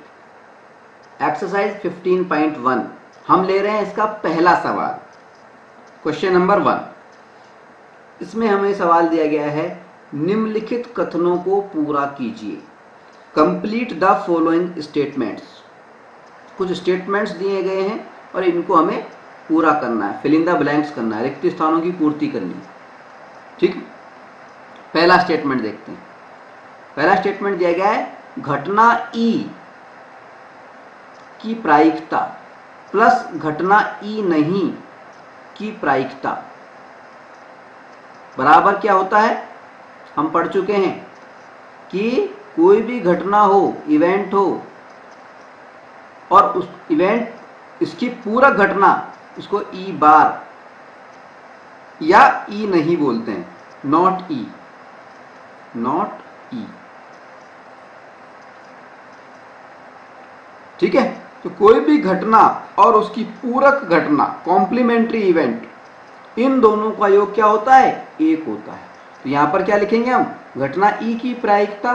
एक्सरसाइज 15.1 हम ले रहे हैं इसका पहला सवाल, क्वेश्चन नंबर 1। इसमें हमें सवाल दिया गया है, निम्नलिखित कथनों को पूरा कीजिए। Complete the following statements. कुछ स्टेटमेंट्स दिए गए हैं और इनको हमें पूरा करना है, फिल इन द ब्लैंक्स करना है, रिक्त स्थानों की पूर्ति करनी है। ठीक है, पहला स्टेटमेंट देखते हैं। पहला स्टेटमेंट दिया गया है, घटना ई की प्रायिकता प्लस घटना ई नहीं की प्रायिकता बराबर क्या होता है। हम पढ़ चुके हैं कि कोई भी घटना हो, इवेंट हो, और उस इवेंट इसकी पूरा घटना, इसको ई बार या ई नहीं बोलते हैं, नॉट ई, नॉट ई। ठीक है, तो कोई भी घटना और उसकी पूरक घटना, कॉम्प्लीमेंट्री इवेंट, इन दोनों का योग क्या होता है, एक होता है। तो यहां पर क्या लिखेंगे हम, घटना ई की प्रायिकता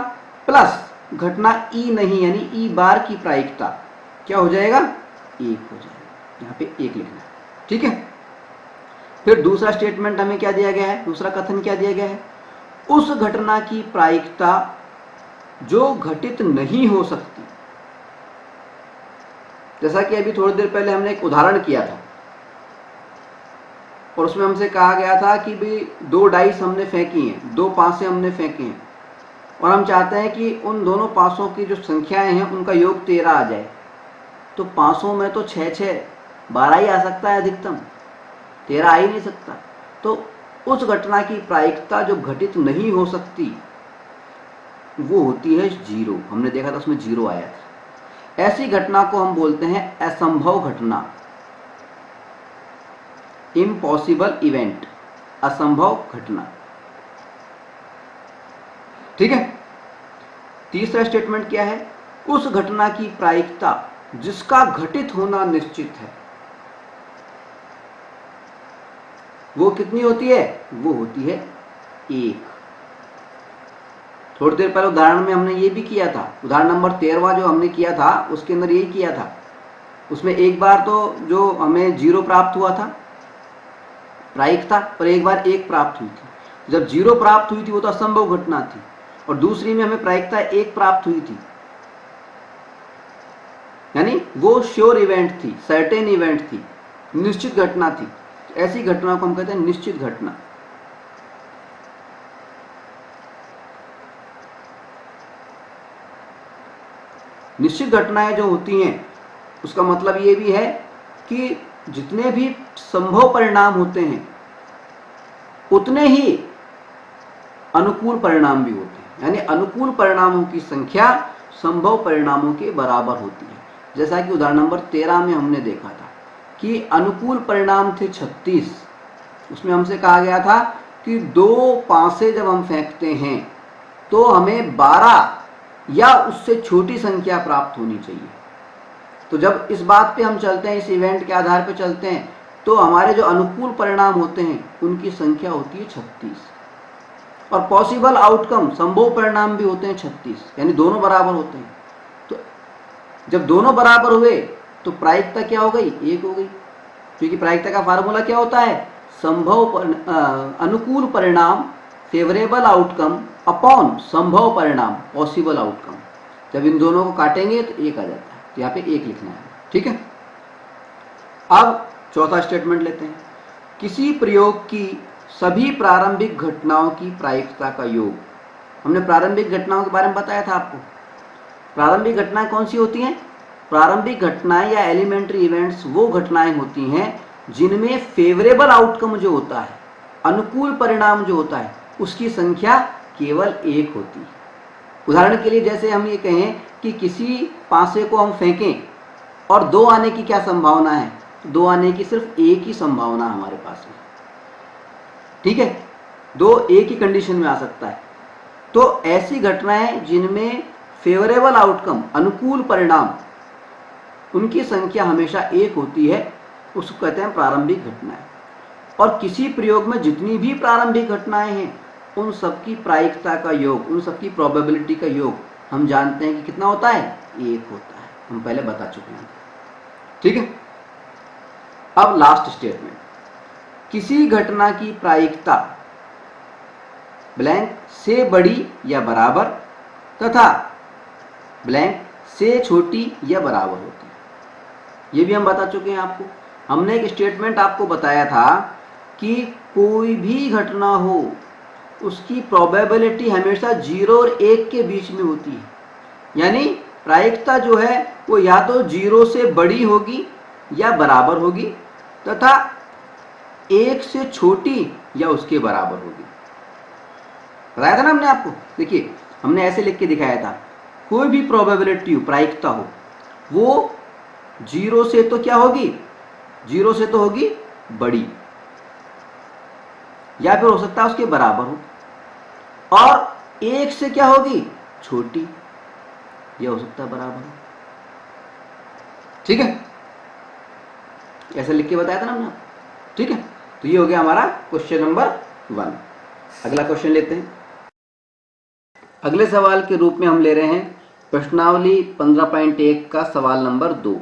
प्लस घटना ई नहीं यानी ई बार की प्रायिकता क्या हो जाएगा, एक हो जाएगा। यहां पे एक लिखना है। ठीक है, फिर दूसरा स्टेटमेंट हमें क्या दिया गया है, दूसरा कथन क्या दिया गया है, उस घटना की प्रायिकता जो घटित नहीं हो सकती। जैसा कि अभी थोड़ी देर पहले हमने एक उदाहरण किया था और उसमें हमसे कहा गया था कि भाई 2 डाइस हमने फेंकी हैं, 2 पासे हमने फेंके हैं और हम चाहते हैं कि उन दोनों पासों की जो संख्याएं हैं उनका योग 13 आ जाए। तो पासों में तो 6 6 12 ही आ सकता है, अधिकतम 13 आ ही नहीं सकता। तो उस घटना की प्रायिकता जो घटित नहीं हो सकती वो होती है 0। हमने देखा था उसमें 0 आया था। ऐसी घटना को हम बोलते हैं असंभव घटना, इम्पॉसिबल इवेंट, असंभव घटना। ठीक है, तीसरा स्टेटमेंट क्या है, उस घटना की प्रायिकता जिसका घटित होना निश्चित है वो कितनी होती है, वो होती है 1। थोड़ी देर पहले उदाहरण में हमने ये भी किया था, उदाहरण नंबर 13 जो हमने किया था उसके अंदर यही किया था। उसमें एक बार तो जो हमें 0 प्राप्त हुआ था प्रायिकता, पर एक बार 1 प्राप्त हुई थी। जब 0 प्राप्त हुई थी वो तो असंभव घटना थी, और दूसरी में हमें प्रायिकता 1 प्राप्त हुई थी, यानी वो श्योर इवेंट थी, सर्टेन इवेंट थी, निश्चित घटना थी। ऐसी घटना को हम कहते हैं निश्चित घटना। निश्चित घटनाएं जो होती हैं उसका मतलब ये भी है कि जितने भी संभव परिणाम होते हैं उतने ही अनुकूल परिणाम भी होते हैं, यानी अनुकूल परिणामों की संख्या संभव परिणामों के बराबर होती है। जैसा कि उदाहरण नंबर 13 में हमने देखा था कि अनुकूल परिणाम थे 36। उसमें हमसे कहा गया था कि 2 पासे जब हम फेंकते हैं तो हमें 12 या उससे छोटी संख्या प्राप्त होनी चाहिए। तो जब इस बात पे हम चलते हैं, इस इवेंट के आधार पे चलते हैं, तो हमारे जो अनुकूल परिणाम होते हैं उनकी संख्या होती है 36, और पॉसिबल आउटकम, संभव परिणाम भी होते हैं 36, यानी दोनों बराबर होते हैं। तो जब दोनों बराबर हुए तो प्रायिकता क्या हो गई, 1 हो गई, क्योंकि प्रायिकता का फार्मूला क्या होता है, अनुकूल परिणाम, फेवरेबल आउटकम अपॉन संभव परिणाम, पॉसिबल आउटकम। जब इन दोनों को काटेंगे तो 1 आ जाता है, तो यहाँ पे 1 लिखना है। ठीक है, अब चौथा स्टेटमेंट लेते हैं, किसी प्रयोग की सभी प्रारंभिक घटनाओं की प्रायिकता का योग। हमने प्रारंभिक घटनाओं के बारे में बताया था आपको। प्रारंभिक घटनाएं कौन सी होती हैं, प्रारंभिक घटनाएं या एलिमेंट्री इवेंट्स वो घटनाएं होती हैं जिनमें फेवरेबल आउटकम जो होता है, अनुकूल परिणाम जो होता है, उसकी संख्या केवल 1 होती है। उदाहरण के लिए जैसे हम ये कहें कि किसी पासे को हम फेंकें और 2 आने की क्या संभावना है, 2 आने की सिर्फ 1 ही संभावना हमारे पास में। ठीक है, दो एक ही कंडीशन में आ सकता है। तो ऐसी घटनाएं जिनमें फेवरेबल आउटकम, अनुकूल परिणाम, उनकी संख्या हमेशा एक होती है, उसको कहते हैं प्रारंभिक घटनाएं। और किसी प्रयोग में जितनी भी प्रारंभिक घटनाएं हैं उन सबकी प्रायिकता का योग, उन सबकी प्रोबेबिलिटी का योग हम जानते हैं कि कितना होता है, एक होता है। हम पहले बता चुके हैं। ठीक है। अब लास्ट स्टेटमेंट, किसी घटना की प्रायिकता ब्लैंक से बड़ी या बराबर तथा ब्लैंक से छोटी या बराबर होती है। ये भी हम बता चुके हैं आपको। हमने एक स्टेटमेंट आपको बताया था कि कोई भी घटना हो उसकी प्रोबेबिलिटी हमेशा 0 और 1 के बीच में होती है। यानी प्रायिकता जो है वो या तो 0 से बड़ी होगी या बराबर होगी तथा 1 से छोटी या उसके बराबर होगी। बताया था ना हमने आपको। देखिए हमने ऐसे लिख के दिखाया था, कोई भी प्रोबेबिलिटी प्रायिकता हो वो 0 से तो क्या होगी, 0 से तो होगी बड़ी, या फिर हो सकता है उसके बराबर हो, और 1 से क्या होगी, छोटी, या हो सकता है बराबर हो। ठीक है, ऐसे लिख के बताया था ना हमने। ठीक है, तो ये हो गया हमारा क्वेश्चन नंबर 1। अगला क्वेश्चन लेते हैं। अगले सवाल के रूप में हम ले रहे हैं प्रश्नावली 15.1 का सवाल नंबर 2।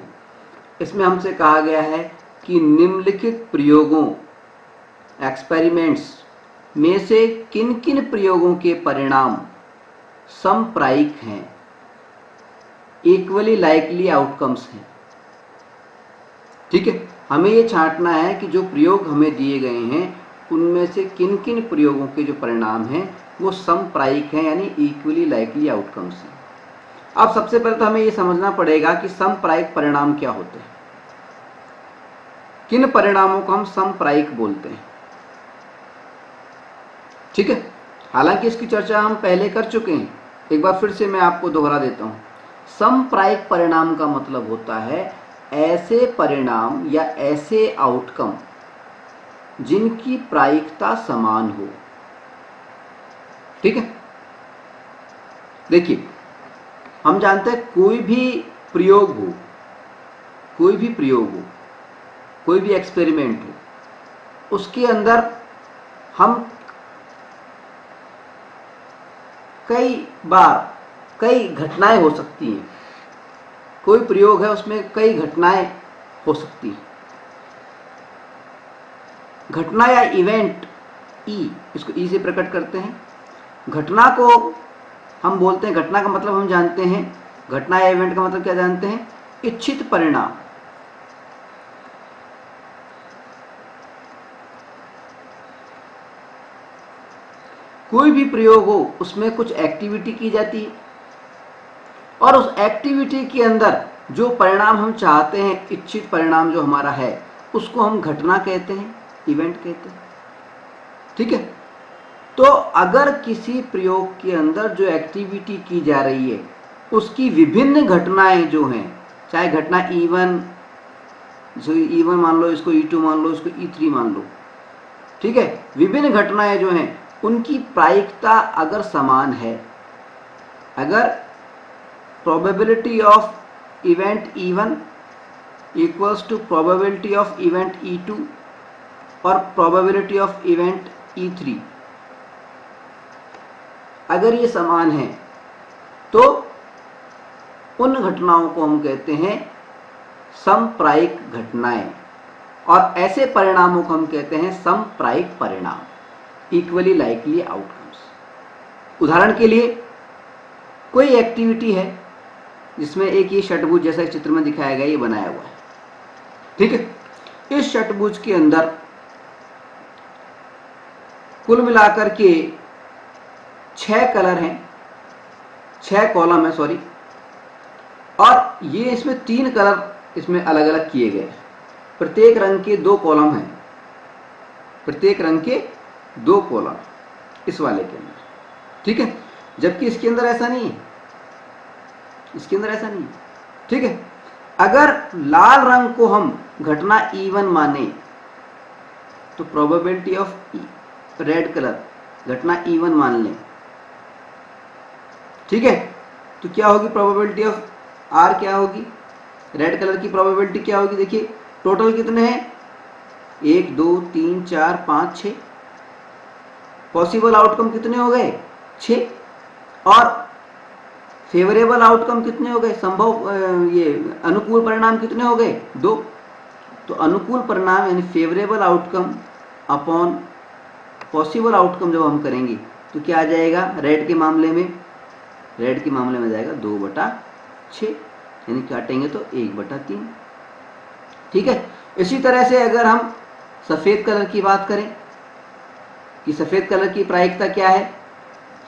इसमें हमसे कहा गया है कि निम्नलिखित प्रयोगों, एक्सपेरिमेंट्स में से किन किन प्रयोगों के परिणाम समप्रायिक हैं, इक्वली लाइकली आउटकम्स हैं। ठीक है, हमें ये छांटना है कि जो प्रयोग हमें दिए गए हैं उनमें से किन किन प्रयोगों के जो परिणाम हैं वो समप्रायिक हैं, यानी इक्वली लाइकली आउटकम्स हैं। अब सबसे पहले तो हमें ये समझना पड़ेगा कि समप्रायिक परिणाम क्या होते हैं, किन परिणामों को हम समप्रायिक बोलते हैं। ठीक है, हालांकि इसकी चर्चा हम पहले कर चुके हैं, एक बार फिर से मैं आपको दोहरा देता हूं। समप्रायिक परिणाम का मतलब होता है ऐसे परिणाम या ऐसे आउटकम जिनकी प्रायिकता समान हो। ठीक है, देखिए हम जानते हैं कोई भी प्रयोग हो, कोई भी प्रयोग हो, कोई भी एक्सपेरिमेंट हो, उसके अंदर हम कई बार कई घटनाएं हो सकती हैं। कोई प्रयोग है उसमें कई घटनाएं हो सकती हैं। घटना या इवेंट ई, इसको ई से प्रकट करते हैं। घटना को हम बोलते हैं, घटना का मतलब हम जानते हैं, घटना या इवेंट का मतलब क्या जानते हैं, इच्छित परिणाम। कोई भी प्रयोग हो उसमें कुछ एक्टिविटी की जाती है और उस एक्टिविटी के अंदर जो परिणाम हम चाहते हैं, इच्छित परिणाम जो हमारा है, उसको हम घटना कहते हैं, इवेंट कहते हैं। ठीक है, तो अगर किसी प्रयोग के अंदर जो एक्टिविटी की जा रही है उसकी विभिन्न घटनाएं जो हैं, चाहे घटना E1, जो E1 मान लो, इसको E2 मान लो, इसको E3 मान लो। ठीक है, विभिन्न घटनाएं जो हैं उनकी प्रायिकता अगर समान है, अगर probability of event E1 equals to probability of event E2 और प्रोबेबिलिटी ऑफ इवेंट E3, अगर ये समान है तो उन घटनाओं को हम कहते हैं समप्रायिक घटनाएं, और ऐसे परिणामों को हम कहते हैं समप्रायिक परिणाम, इक्वली लाइकली आउटकम्स। उदाहरण के लिए कोई एक्टिविटी है जिसमें एक ये षटभुज जैसा चित्र में दिखाया गया, ये बनाया हुआ है। ठीक है, इस षटभुज के अंदर कुल मिलाकर के 6 कलर हैं, 6 कॉलम है, सॉरी, और ये इसमें 3 कलर इसमें अलग अलग किए गए। प्रत्येक रंग के 2 कॉलम हैं, प्रत्येक रंग के 2 कॉलम इस वाले के अंदर। ठीक है, जबकि इसके अंदर ऐसा नहीं है, इसके अंदर ऐसा नहीं है। ठीक है, अगर लाल रंग को हम घटना E1 माने तो प्रोबेबिलिटी ऑफ रेड कलर घटना E1 मान लें, ठीक है। तो क्या होगी प्रोबेबिलिटी ऑफ R, क्या होगी, रेड कलर की प्रोबेबिलिटी क्या होगी, देखिए टोटल कितने हैं, 1 2 3 4 5 6, पॉसिबल आउटकम कितने हो गए 6, और फेवरेबल आउटकम कितने हो गए, संभव ये अनुकूल परिणाम कितने हो गए 2। तो अनुकूल परिणाम यानी favourable outcome upon possible outcome जब हम करेंगे तो क्या आ जाएगा, रेड के मामले में जाएगा 2/6, यानी काटेंगे तो 1/3, ठीक है। इसी तरह से अगर हम सफ़ेद कलर की बात करें कि सफ़ेद कलर की प्रायिकता क्या है,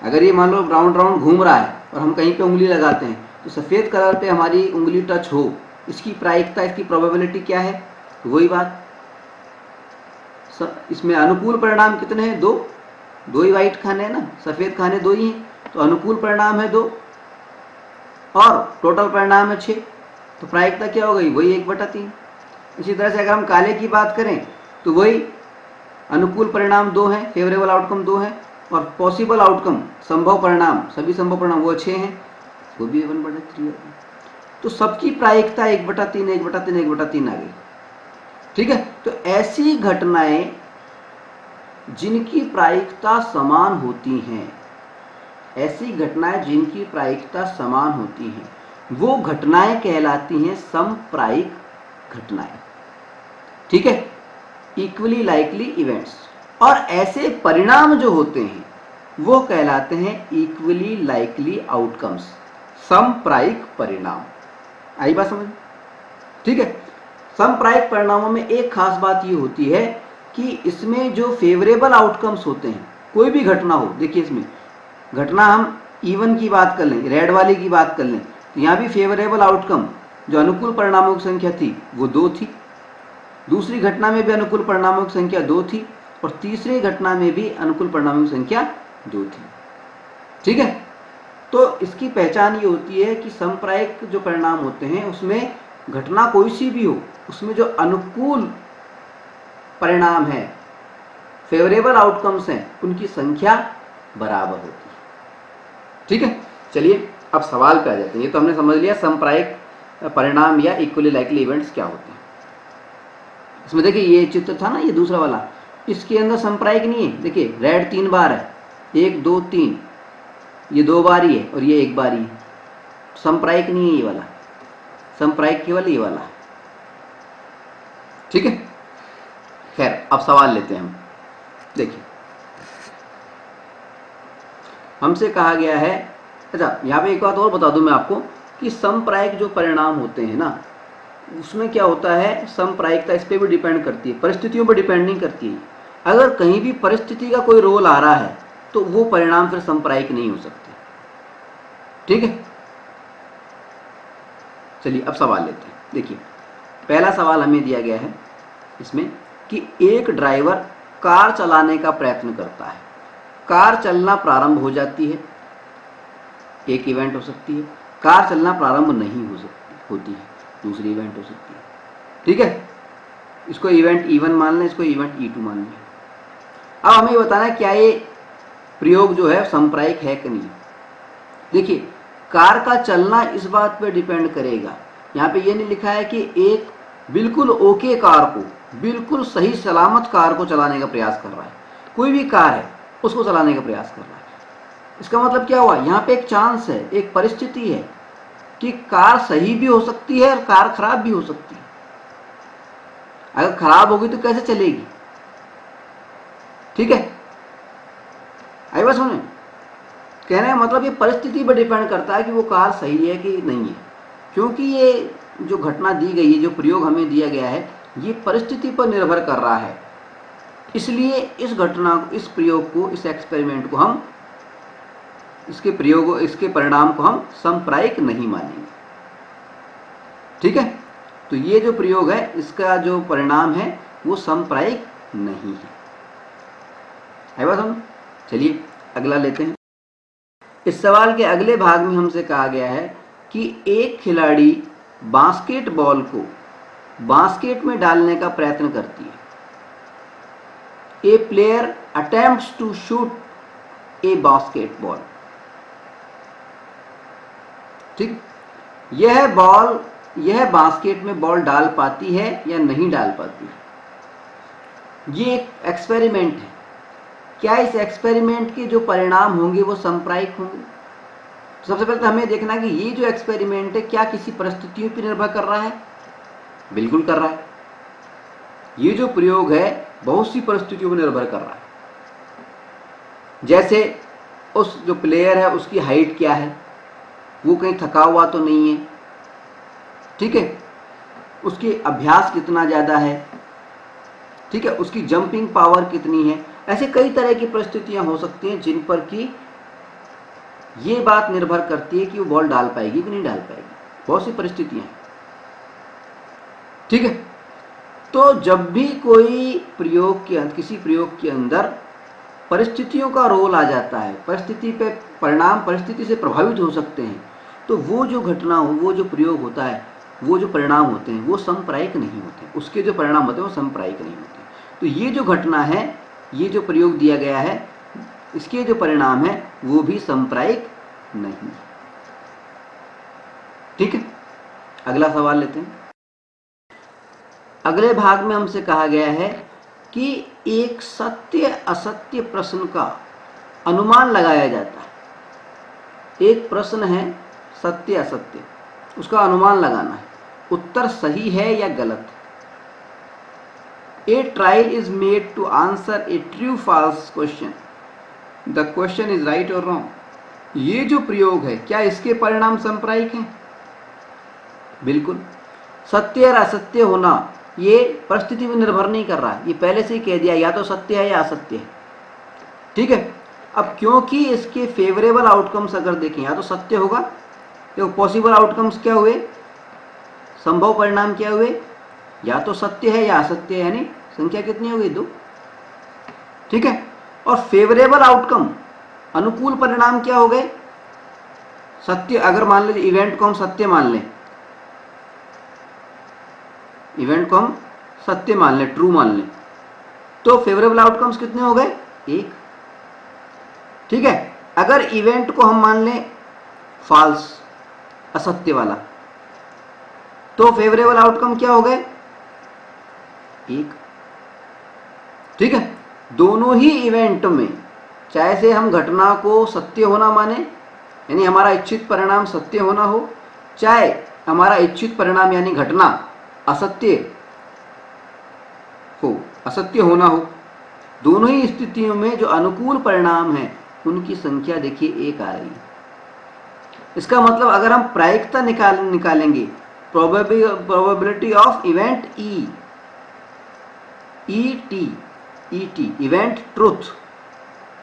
अगर ये मान लो राउंड राउंड घूम रहा है और हम कहीं पे उंगली लगाते हैं तो सफ़ेद कलर पे हमारी उंगली टच हो, इसकी प्रायिकता, इसकी प्रोबेबिलिटी क्या है, तो वही बात, इसमें अनुकूल परिणाम कितने हैं 2 ही वाइट खाने हैं ना, सफ़ेद खाने 2 ही हैं, तो अनुकूल परिणाम है 2 और टोटल परिणाम है 6, तो प्रायिकता क्या हो गई, वही 1/3। इसी तरह से अगर हम काले की बात करें तो वही अनुकूल परिणाम 2 हैं, फेवरेबल आउटकम 2 हैं, और पॉसिबल आउटकम संभव परिणाम, सभी संभव परिणाम वो 6 हैं, वो भी 1/3 है। तो सबकी प्रायिकता 1/3 1/3 1/3 आ गई, ठीक है। तो ऐसी घटनाएं जिनकी प्रायिकता समान होती हैं, ऐसी घटनाएं जिनकी प्रायिकता समान होती हैं, वो घटनाएं कहलाती हैं समप्रायिक घटनाएं, ठीक है, इक्वली लाइकली इवेंट्स। और ऐसे परिणाम जो होते हैं वो कहलाते हैं इक्वली लाइकली आउटकम्स, समप्रायिक परिणाम। आई बात समझ, ठीक है। समप्रायिक परिणामों में एक खास बात ये होती है कि इसमें जो फेवरेबल आउटकम्स होते हैं, कोई भी घटना हो, देखिए इसमें घटना हम E1 की बात कर लें, रेड वाली की बात कर लें, तो यहाँ भी फेवरेबल आउटकम जो अनुकूल परिणामों की संख्या थी वो 2 थी, दूसरी घटना में भी अनुकूल परिणामों की संख्या 2 थी, और तीसरी घटना में भी अनुकूल परिणामों की संख्या 2 थी, ठीक है। तो इसकी पहचान ये होती है कि समप्रायिक जो परिणाम होते हैं उसमें घटना कोई सी भी हो, उसमें जो अनुकूल परिणाम है, फेवरेबल आउटकम्स हैं, उनकी संख्या बराबर होती है, ठीक है। चलिए अब सवाल पे आ जाते हैं। ये तो हमने समझ लिया समप्रायिक परिणाम या इक्वली लाइकली इवेंट्स क्या होते हैं। इसमें देखिए ये चित्र था ना, ये दूसरा वाला, इसके अंदर समप्रायिक नहीं है, देखिए रेड 3 बार है, 1 2 3, ये 2 बार ही है और ये 1 बार ही है, समप्रायिक नहीं है ये वाला, समप्रायिक केवल ये वाला, ठीक है। खैर अब सवाल लेते हैं हम। देखिए हमसे कहा गया है, अच्छा यहाँ पे एक बात और बता दूं मैं आपको कि समप्रायिक जो परिणाम होते हैं ना, उसमें क्या होता है, समप्रायिकता इस पर भी डिपेंड करती है, परिस्थितियों पर डिपेंड नहीं करती है। अगर कहीं भी परिस्थिति का कोई रोल आ रहा है तो वो परिणाम फिर समप्रायिक नहीं हो सकते, ठीक है। चलिए अब सवाल लेते हैं। देखिए पहला सवाल हमें दिया गया है इसमें कि एक ड्राइवर कार चलाने का प्रयत्न करता है, कार चलना प्रारंभ हो जाती है, एक इवेंट हो सकती है, कार चलना प्रारंभ नहीं होती है, दूसरी इवेंट हो सकती है, ठीक है। इसको इवेंट E1 मान लें, इसको इवेंट E2 मान लें। अब हमें बताना है क्या ये प्रयोग जो है समप्रायिक है कि नहीं। देखिए कार का चलना इस बात पर डिपेंड करेगा, यहाँ पे ये नहीं लिखा है कि एक बिल्कुल ओके कार को, बिल्कुल सही सलामत कार को चलाने का प्रयास कर रहा है, कोई भी कार है उसको चलाने का प्रयास कर रहा है। इसका मतलब क्या हुआ, यहाँ पे एक चांस है, एक परिस्थिति है कि कार सही भी हो सकती है और कार खराब भी हो सकती है। अगर खराब होगी तो कैसे चलेगी, ठीक है। आई बात समझ, कहने का मतलब ये परिस्थिति पर डिपेंड करता है कि वो कार सही है कि नहीं है, क्योंकि ये जो घटना दी गई है, जो प्रयोग हमें दिया गया है, ये परिस्थिति पर निर्भर कर रहा है। इसलिए इस घटना को, इस प्रयोग को, इस एक्सपेरिमेंट को हम, इसके परिणाम को हम समप्रायिक नहीं मानेंगे, ठीक है। तो ये जो प्रयोग है इसका जो परिणाम है वो समप्रायिक नहीं है। है बात समझ। चलिए अगला लेते हैं। इस सवाल के अगले भाग में हमसे कहा गया है कि एक खिलाड़ी बास्केटबॉल को बास्केट में डालने का प्रयत्न करती है। A player attempts to shoot a basketball. ठीक, यह बास्केट में बॉल डाल पाती है या नहीं डाल पाती है। ये एक एक्सपेरिमेंट है। क्या इस एक्सपेरिमेंट के जो परिणाम होंगे वो सांप्रायिक होंगे? तो सबसे पहले तो हमें देखना कि ये जो एक्सपेरिमेंट है क्या किसी परिस्थितियों पर निर्भर कर रहा है? बिल्कुल कर रहा है। ये जो प्रयोग है बहुत सी परिस्थितियों पर निर्भर कर रहा है। जैसे उस जो प्लेयर है उसकी हाइट क्या है, वो कहीं थका हुआ तो नहीं है, ठीक है, उसके अभ्यास कितना ज़्यादा है, ठीक है, उसकी जंपिंग पावर कितनी है। ऐसे कई तरह की परिस्थितियां हो सकती हैं जिन पर कि ये बात निर्भर करती है कि वो बॉल डाल पाएगी कि नहीं डाल पाएगी। बहुत सी परिस्थितियां हैं, ठीक है। तो जब भी कोई किसी प्रयोग के अंदर परिस्थितियों का रोल आ जाता है, परिस्थिति पे परिणाम परिस्थिति से प्रभावित हो सकते हैं, तो वो जो घटना हो, वो जो प्रयोग होता है, वो जो परिणाम होते हैं वो सांप्रायिक नहीं होते। उसके जो परिणाम होते हैं वो सांप्रायिक नहीं होते। तो ये जो घटना है, ये जो प्रयोग दिया गया है, इसके जो परिणाम है वो भी सांप्रायिक नहीं। ठीक है, अगला सवाल लेते हैं। अगले भाग में हमसे कहा गया है कि एक सत्य असत्य प्रश्न का अनुमान लगाया जाता है। एक प्रश्न है सत्य असत्य, उसका अनुमान लगाना है, उत्तर सही है या गलत। A trial is made to answer a true false question, the question is right और रॉन्ग। ये जो प्रयोग है क्या इसके परिणाम सांप्रायिक हैं? बिल्कुल। सत्य और असत्य होना ये परिस्थिति पर निर्भर नहीं कर रहा है, ये पहले से ही कह दिया या तो सत्य है या असत्य है। ठीक है, अब क्योंकि इसके फेवरेबल आउटकम्स अगर देखें या तो सत्य होगा, तो पॉसिबल आउटकम्स क्या हुए, संभव परिणाम क्या हुए, या तो सत्य है या असत्य है, यानी संख्या कितनी हो गई? 2। ठीक है, और फेवरेबल आउटकम अनुकूल परिणाम क्या हो गए? सत्य। अगर मान लीजिए इवेंट को हम सत्य मान लें, इवेंट को हम सत्य मान लें, ट्रू मान लें, तो फेवरेबल आउटकम्स कितने हो गए? 1। ठीक है, अगर इवेंट को हम मान लें फॉल्स, असत्य वाला, तो फेवरेबल आउटकम क्या हो गए? 1। ठीक है, दोनों ही इवेंट में, चाहे से हम घटना को सत्य होना माने, यानी हमारा इच्छित परिणाम सत्य होना हो, चाहे हमारा इच्छित परिणाम यानी घटना असत्य हो, असत्य होना हो, दोनों ही स्थितियों में जो अनुकूल परिणाम है उनकी संख्या देखिए 1 आ रही है। इसका मतलब अगर हम प्रायिकता निकालेंगे, probability of event ET, event truth,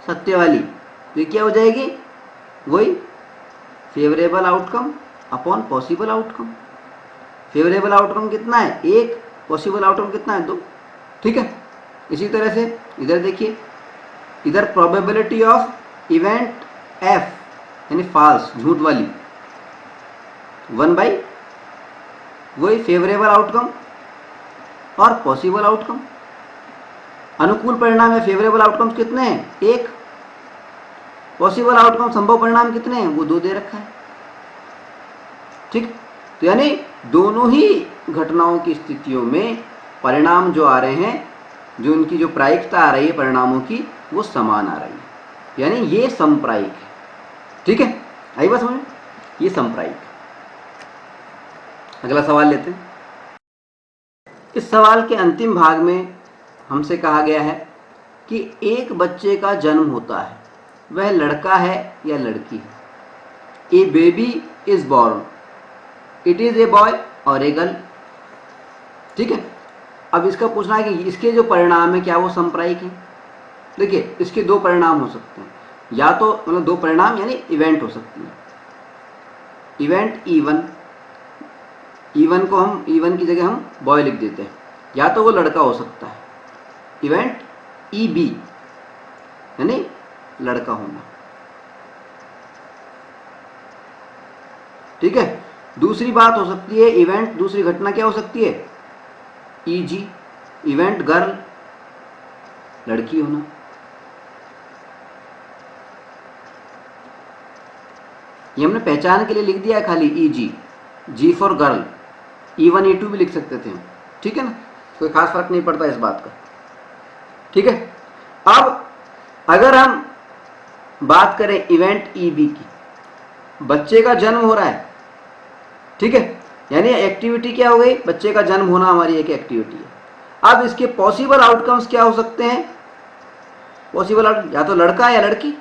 सत्य वाली, तो क्या हो जाएगी? वही favourable outcome upon possible outcome. Favourable outcome कितना है? 1। पॉसिबल आउटकम कितना है? 2। ठीक है, इसी तरह से इधर देखिए, इधर प्रोबेबिलिटी ऑफ इवेंट एफ यानी फॉल्स, झूठ वाली, 1/, वही फेवरेबल आउटकम और पॉसिबल आउटकम। अनुकूल परिणाम है फेवरेबल आउटकम कितने हैं? 1। पॉसिबल आउटकम संभव परिणाम कितने हैं? वो 2 दे रखा है। ठीक, तो यानी दोनों ही घटनाओं की स्थितियों में परिणाम जो आ रहे हैं, जो उनकी जो प्रायिकता आ रही है परिणामों की, वो समान आ रही है, यानी ये सांप्रायिक है। ठीक है, आई बात समझ? ये सांप्रायिक। अगला सवाल लेते हैं। इस सवाल के अंतिम भाग में हमसे कहा गया है कि एक बच्चे का जन्म होता है, वह लड़का है या लड़की है। A baby is born, it is a boy और ए गर्ल। ठीक है, अब इसका पूछना है कि इसके जो परिणाम है क्या वो सांप्रायिक है। देखिए, इसके 2 परिणाम हो सकते हैं, या तो मतलब 2 परिणाम यानी इवेंट हो सकती है। इवेंट E1 को हम E1 की जगह हम बॉय लिख देते हैं, या तो वो लड़का हो सकता है। इवेंट EB यानी लड़का होना। ठीक है, दूसरी बात हो सकती है इवेंट, दूसरी घटना क्या हो सकती है? EG, इवेंट गर्ल, लड़की होना। ये हमने पहचान के लिए लिख दिया है खाली EG, G for girl, E1 E2 भी लिख सकते थे हम, ठीक है ना, कोई खास फर्क नहीं पड़ता इस बात का, ठीक है। अब अगर हम बात करें इवेंट EB की, बच्चे का जन्म हो रहा है, ठीक है, यानी एक्टिविटी क्या हो गई, बच्चे का जन्म होना हमारी एक एक्टिविटी है। अब इसके पॉसिबल आउटकम्स क्या हो सकते हैं, पॉसिबल आउटकम या तो लड़का या लड़की,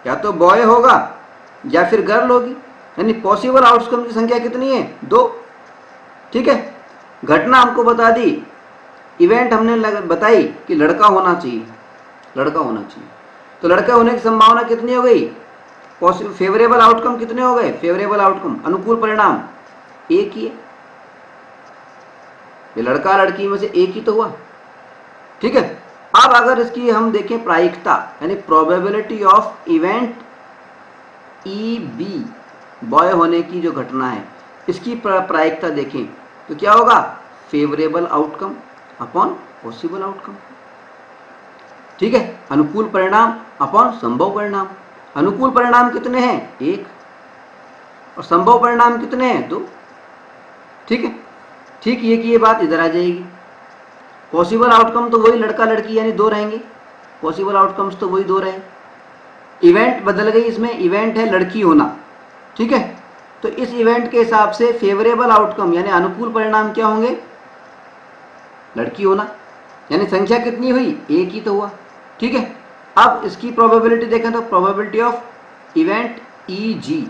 या तो बॉय होगा या फिर गर्ल होगी, यानी पॉसिबल आउटकम की संख्या कितनी है, 2, ठीक है। घटना हमको बता दी, इवेंट हमने बताई कि लड़का होना चाहिए, लड़का होना चाहिए, तो लड़का होने की संभावना कितनी हो गई, फेवरेबल आउटकम कितने हो गए, फेवरेबल आउटकम, अनुकूल परिणाम एक ही है, ये लड़का लड़की में से एक ही तो हुआ, ठीक है। अब अगर इसकी हम देखें प्रायिकता, यानी probability of event EB, boy होने की जो घटना है, इसकी प्रायिकता देखें तो क्या होगा, favourable outcome upon possible outcome, ठीक है। अनुकूल परिणाम अपॉन संभव परिणाम, अनुकूल परिणाम कितने हैं, 1, और संभव परिणाम कितने हैं, 2, ठीक है। ठीक ये की ये बात इधर आ जाएगी, पॉसिबल आउटकम तो वही लड़का लड़की यानी 2 रहेंगे, पॉसिबल आउटकम्स तो वही 2 रहे, इवेंट बदल गई, इसमें इवेंट है लड़की होना, ठीक है। तो इस इवेंट के हिसाब से फेवरेबल आउटकम यानी अनुकूल परिणाम क्या होंगे, लड़की होना, यानी संख्या कितनी हुई, 1 ही तो हुआ, ठीक है। अब इसकी प्रोबेबिलिटी देखें तो probability of event EG,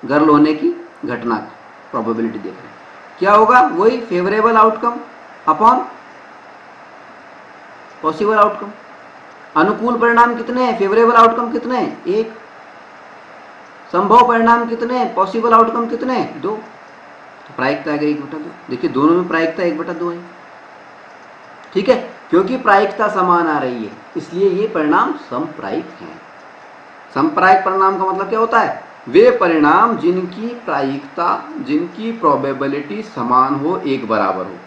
girl होने की घटना की प्रोबेबिलिटी देख रहे हैं, क्या होगा, वही favourable outcome upon possible outcome. अनुकूल परिणाम कितने हैं, फेवरेबल आउटकम कितने हैं, 1, संभव परिणाम कितने हैं, पॉसिबल आउटकम कितने हैं, 2, तो प्रायिकता आ गई 1/2, देखिए दोनों में प्रायिकता 1/2 है, ठीक है। क्योंकि प्रायिकता समान आ रही है इसलिए ये परिणाम समप्रायिक हैं। समप्रायिक परिणाम का मतलब क्या होता है, वे परिणाम जिनकी प्रायिकता, जिनकी प्रोबेबिलिटी समान हो, एक बराबर हो,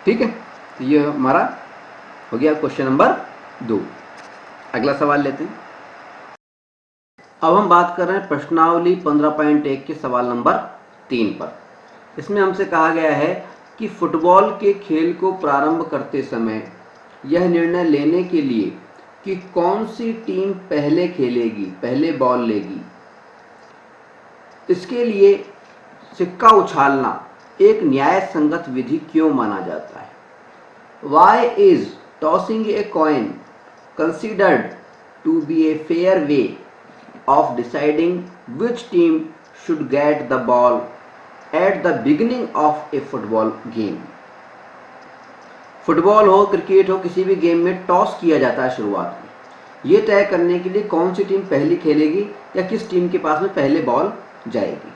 ठीक है। तो ये हमारा हो गया क्वेश्चन नंबर 2। अगला सवाल लेते हैं। अब हम बात कर रहे हैं प्रश्नावली 15.1 के सवाल नंबर 3 पर। इसमें हमसे कहा गया है कि फुटबॉल के खेल को प्रारंभ करते समय यह निर्णय लेने के लिए कि कौन सी टीम पहले खेलेगी, पहले बॉल लेगी, इसके लिए सिक्का उछालना एक न्याय संगत विधि क्यों माना जाता है। Why is tossing a coin considered to be a fair way of deciding which team should get the ball at the beginning of a football game? Football हो, क्रिकेट हो, किसी भी गेम में टॉस किया जाता है शुरुआत में, ये तय करने के लिए कौन सी टीम पहले खेलेगी या किस टीम के पास में पहले बॉल जाएगी।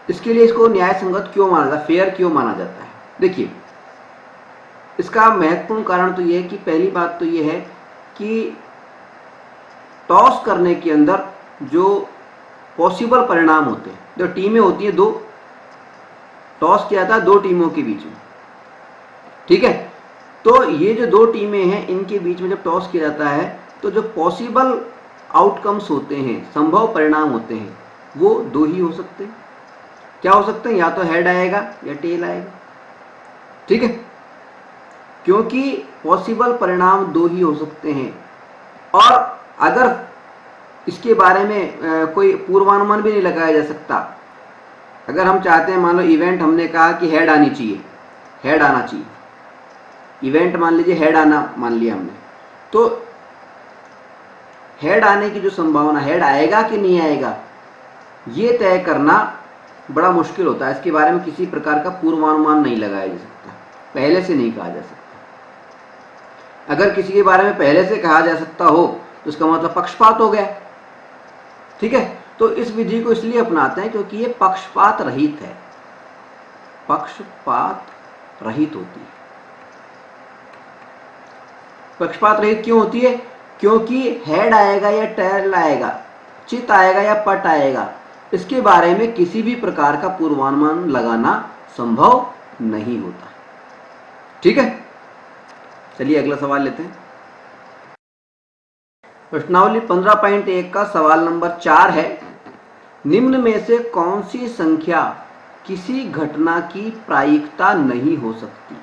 इसके लिए इसको न्याय संगत क्यों माना जाता है, फेयर क्यों माना जाता है। देखिए इसका महत्वपूर्ण कारण तो ये है कि पहली बात तो ये है कि टॉस करने के अंदर जो पॉसिबल परिणाम होते हैं, जो टीमें होती हैं 2, टॉस किया था 2 टीमों के बीच में, ठीक है। तो ये जो 2 टीमें हैं इनके बीच में जब टॉस किया जाता है तो जो पॉसिबल आउटकम्स होते हैं, संभव परिणाम होते हैं, वो 2 ही हो सकते हैं। क्या हो सकते हैं, या तो हेड आएगा या टेल आएगा, ठीक है। क्योंकि पॉसिबल परिणाम 2 ही हो सकते हैं और अगर इसके बारे में कोई पूर्वानुमान भी नहीं लगाया जा सकता। अगर हम चाहते हैं, मान लो इवेंट हमने कहा कि हेड आनी चाहिए, हेड आना चाहिए, इवेंट मान लीजिए हेड आना मान लिया हमने, तो हेड आने की जो संभावना, हेड आएगा कि नहीं आएगा, ये तय करना बड़ा मुश्किल होता है। इसके बारे में किसी प्रकार का पूर्वानुमान नहीं लगाया जा सकता, पहले से नहीं कहा जा सकता। अगर किसी के बारे में पहले से कहा जा सकता हो तो इसका मतलब पक्षपात हो गया, ठीक है। तो इस विधि को इसलिए अपनाते हैं क्योंकि ये पक्षपात रहित है, पक्षपात रहित होती है। पक्षपात रहित क्यों होती है, क्योंकि हेड आएगा या टेल आएगा, चित आएगा या पट आएगा, इसके बारे में किसी भी प्रकार का पूर्वानुमान लगाना संभव नहीं होता, ठीक है। चलिए अगला सवाल लेते हैं। प्रश्नावली 15.1 का सवाल नंबर 4 है निम्न में से कौन सी संख्या किसी घटना की प्रायिकता नहीं हो सकती?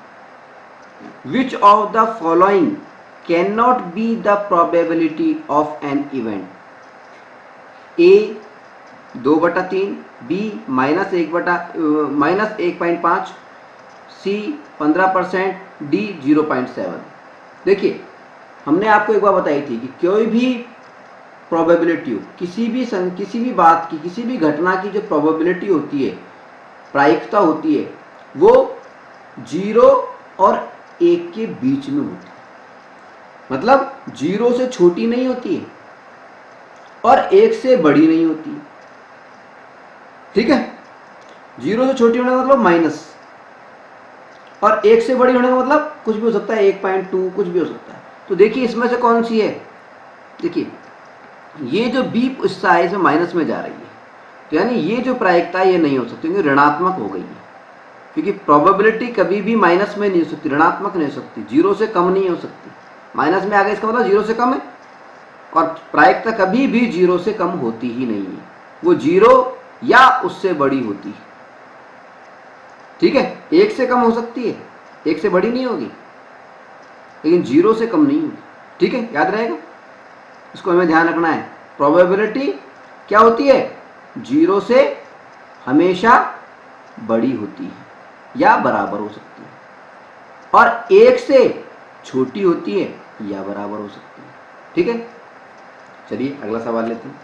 Which of the following can not be the probability of an event? A 2/3, B -1/5, C 15%, D 0.7। देखिए, हमने आपको एक बार बताई थी कि कोई भी प्रोबेबिलिटी हो, किसी भी बात की, किसी भी घटना की जो प्रोबेबिलिटी होती है, प्रायिकता होती है, वो 0 और 1 के बीच में होती है। मतलब 0 से छोटी नहीं होती है और 1 से बड़ी नहीं होती है। ठीक है, 0 से छोटी होने का मतलब माइनस, और 1 से बड़ी होने का मतलब कुछ भी हो सकता है, 1.2 कुछ भी हो सकता है। तो देखिए इसमें से कौन सी है? देखिए ये जो बी हिस्सा है इसमें माइनस में जा रही है, तो यानी ये जो प्रायिकता है ये नहीं हो सकती, क्योंकि ऋणात्मक हो गई है। क्योंकि प्रोबेबिलिटी कभी भी माइनस में नहीं हो सकती, ऋणात्मक नहीं हो सकती, 0 से कम नहीं हो सकती। माइनस में आ गया इसका मतलब 0 से कम है, और प्रायिकता कभी भी 0 से कम होती ही नहीं है, वो 0 या उससे बड़ी होती है। ठीक है, 1 से कम हो सकती है, 1 से बड़ी नहीं होगी, लेकिन 0 से कम नहीं होगी। ठीक है, याद रहेगा, इसको हमें ध्यान रखना है। प्रोबेबिलिटी क्या होती है? 0 से हमेशा बड़ी होती है या बराबर हो सकती है, और 1 से छोटी होती है या बराबर हो सकती है। ठीक है, चलिए अगला सवाल लेते हैं।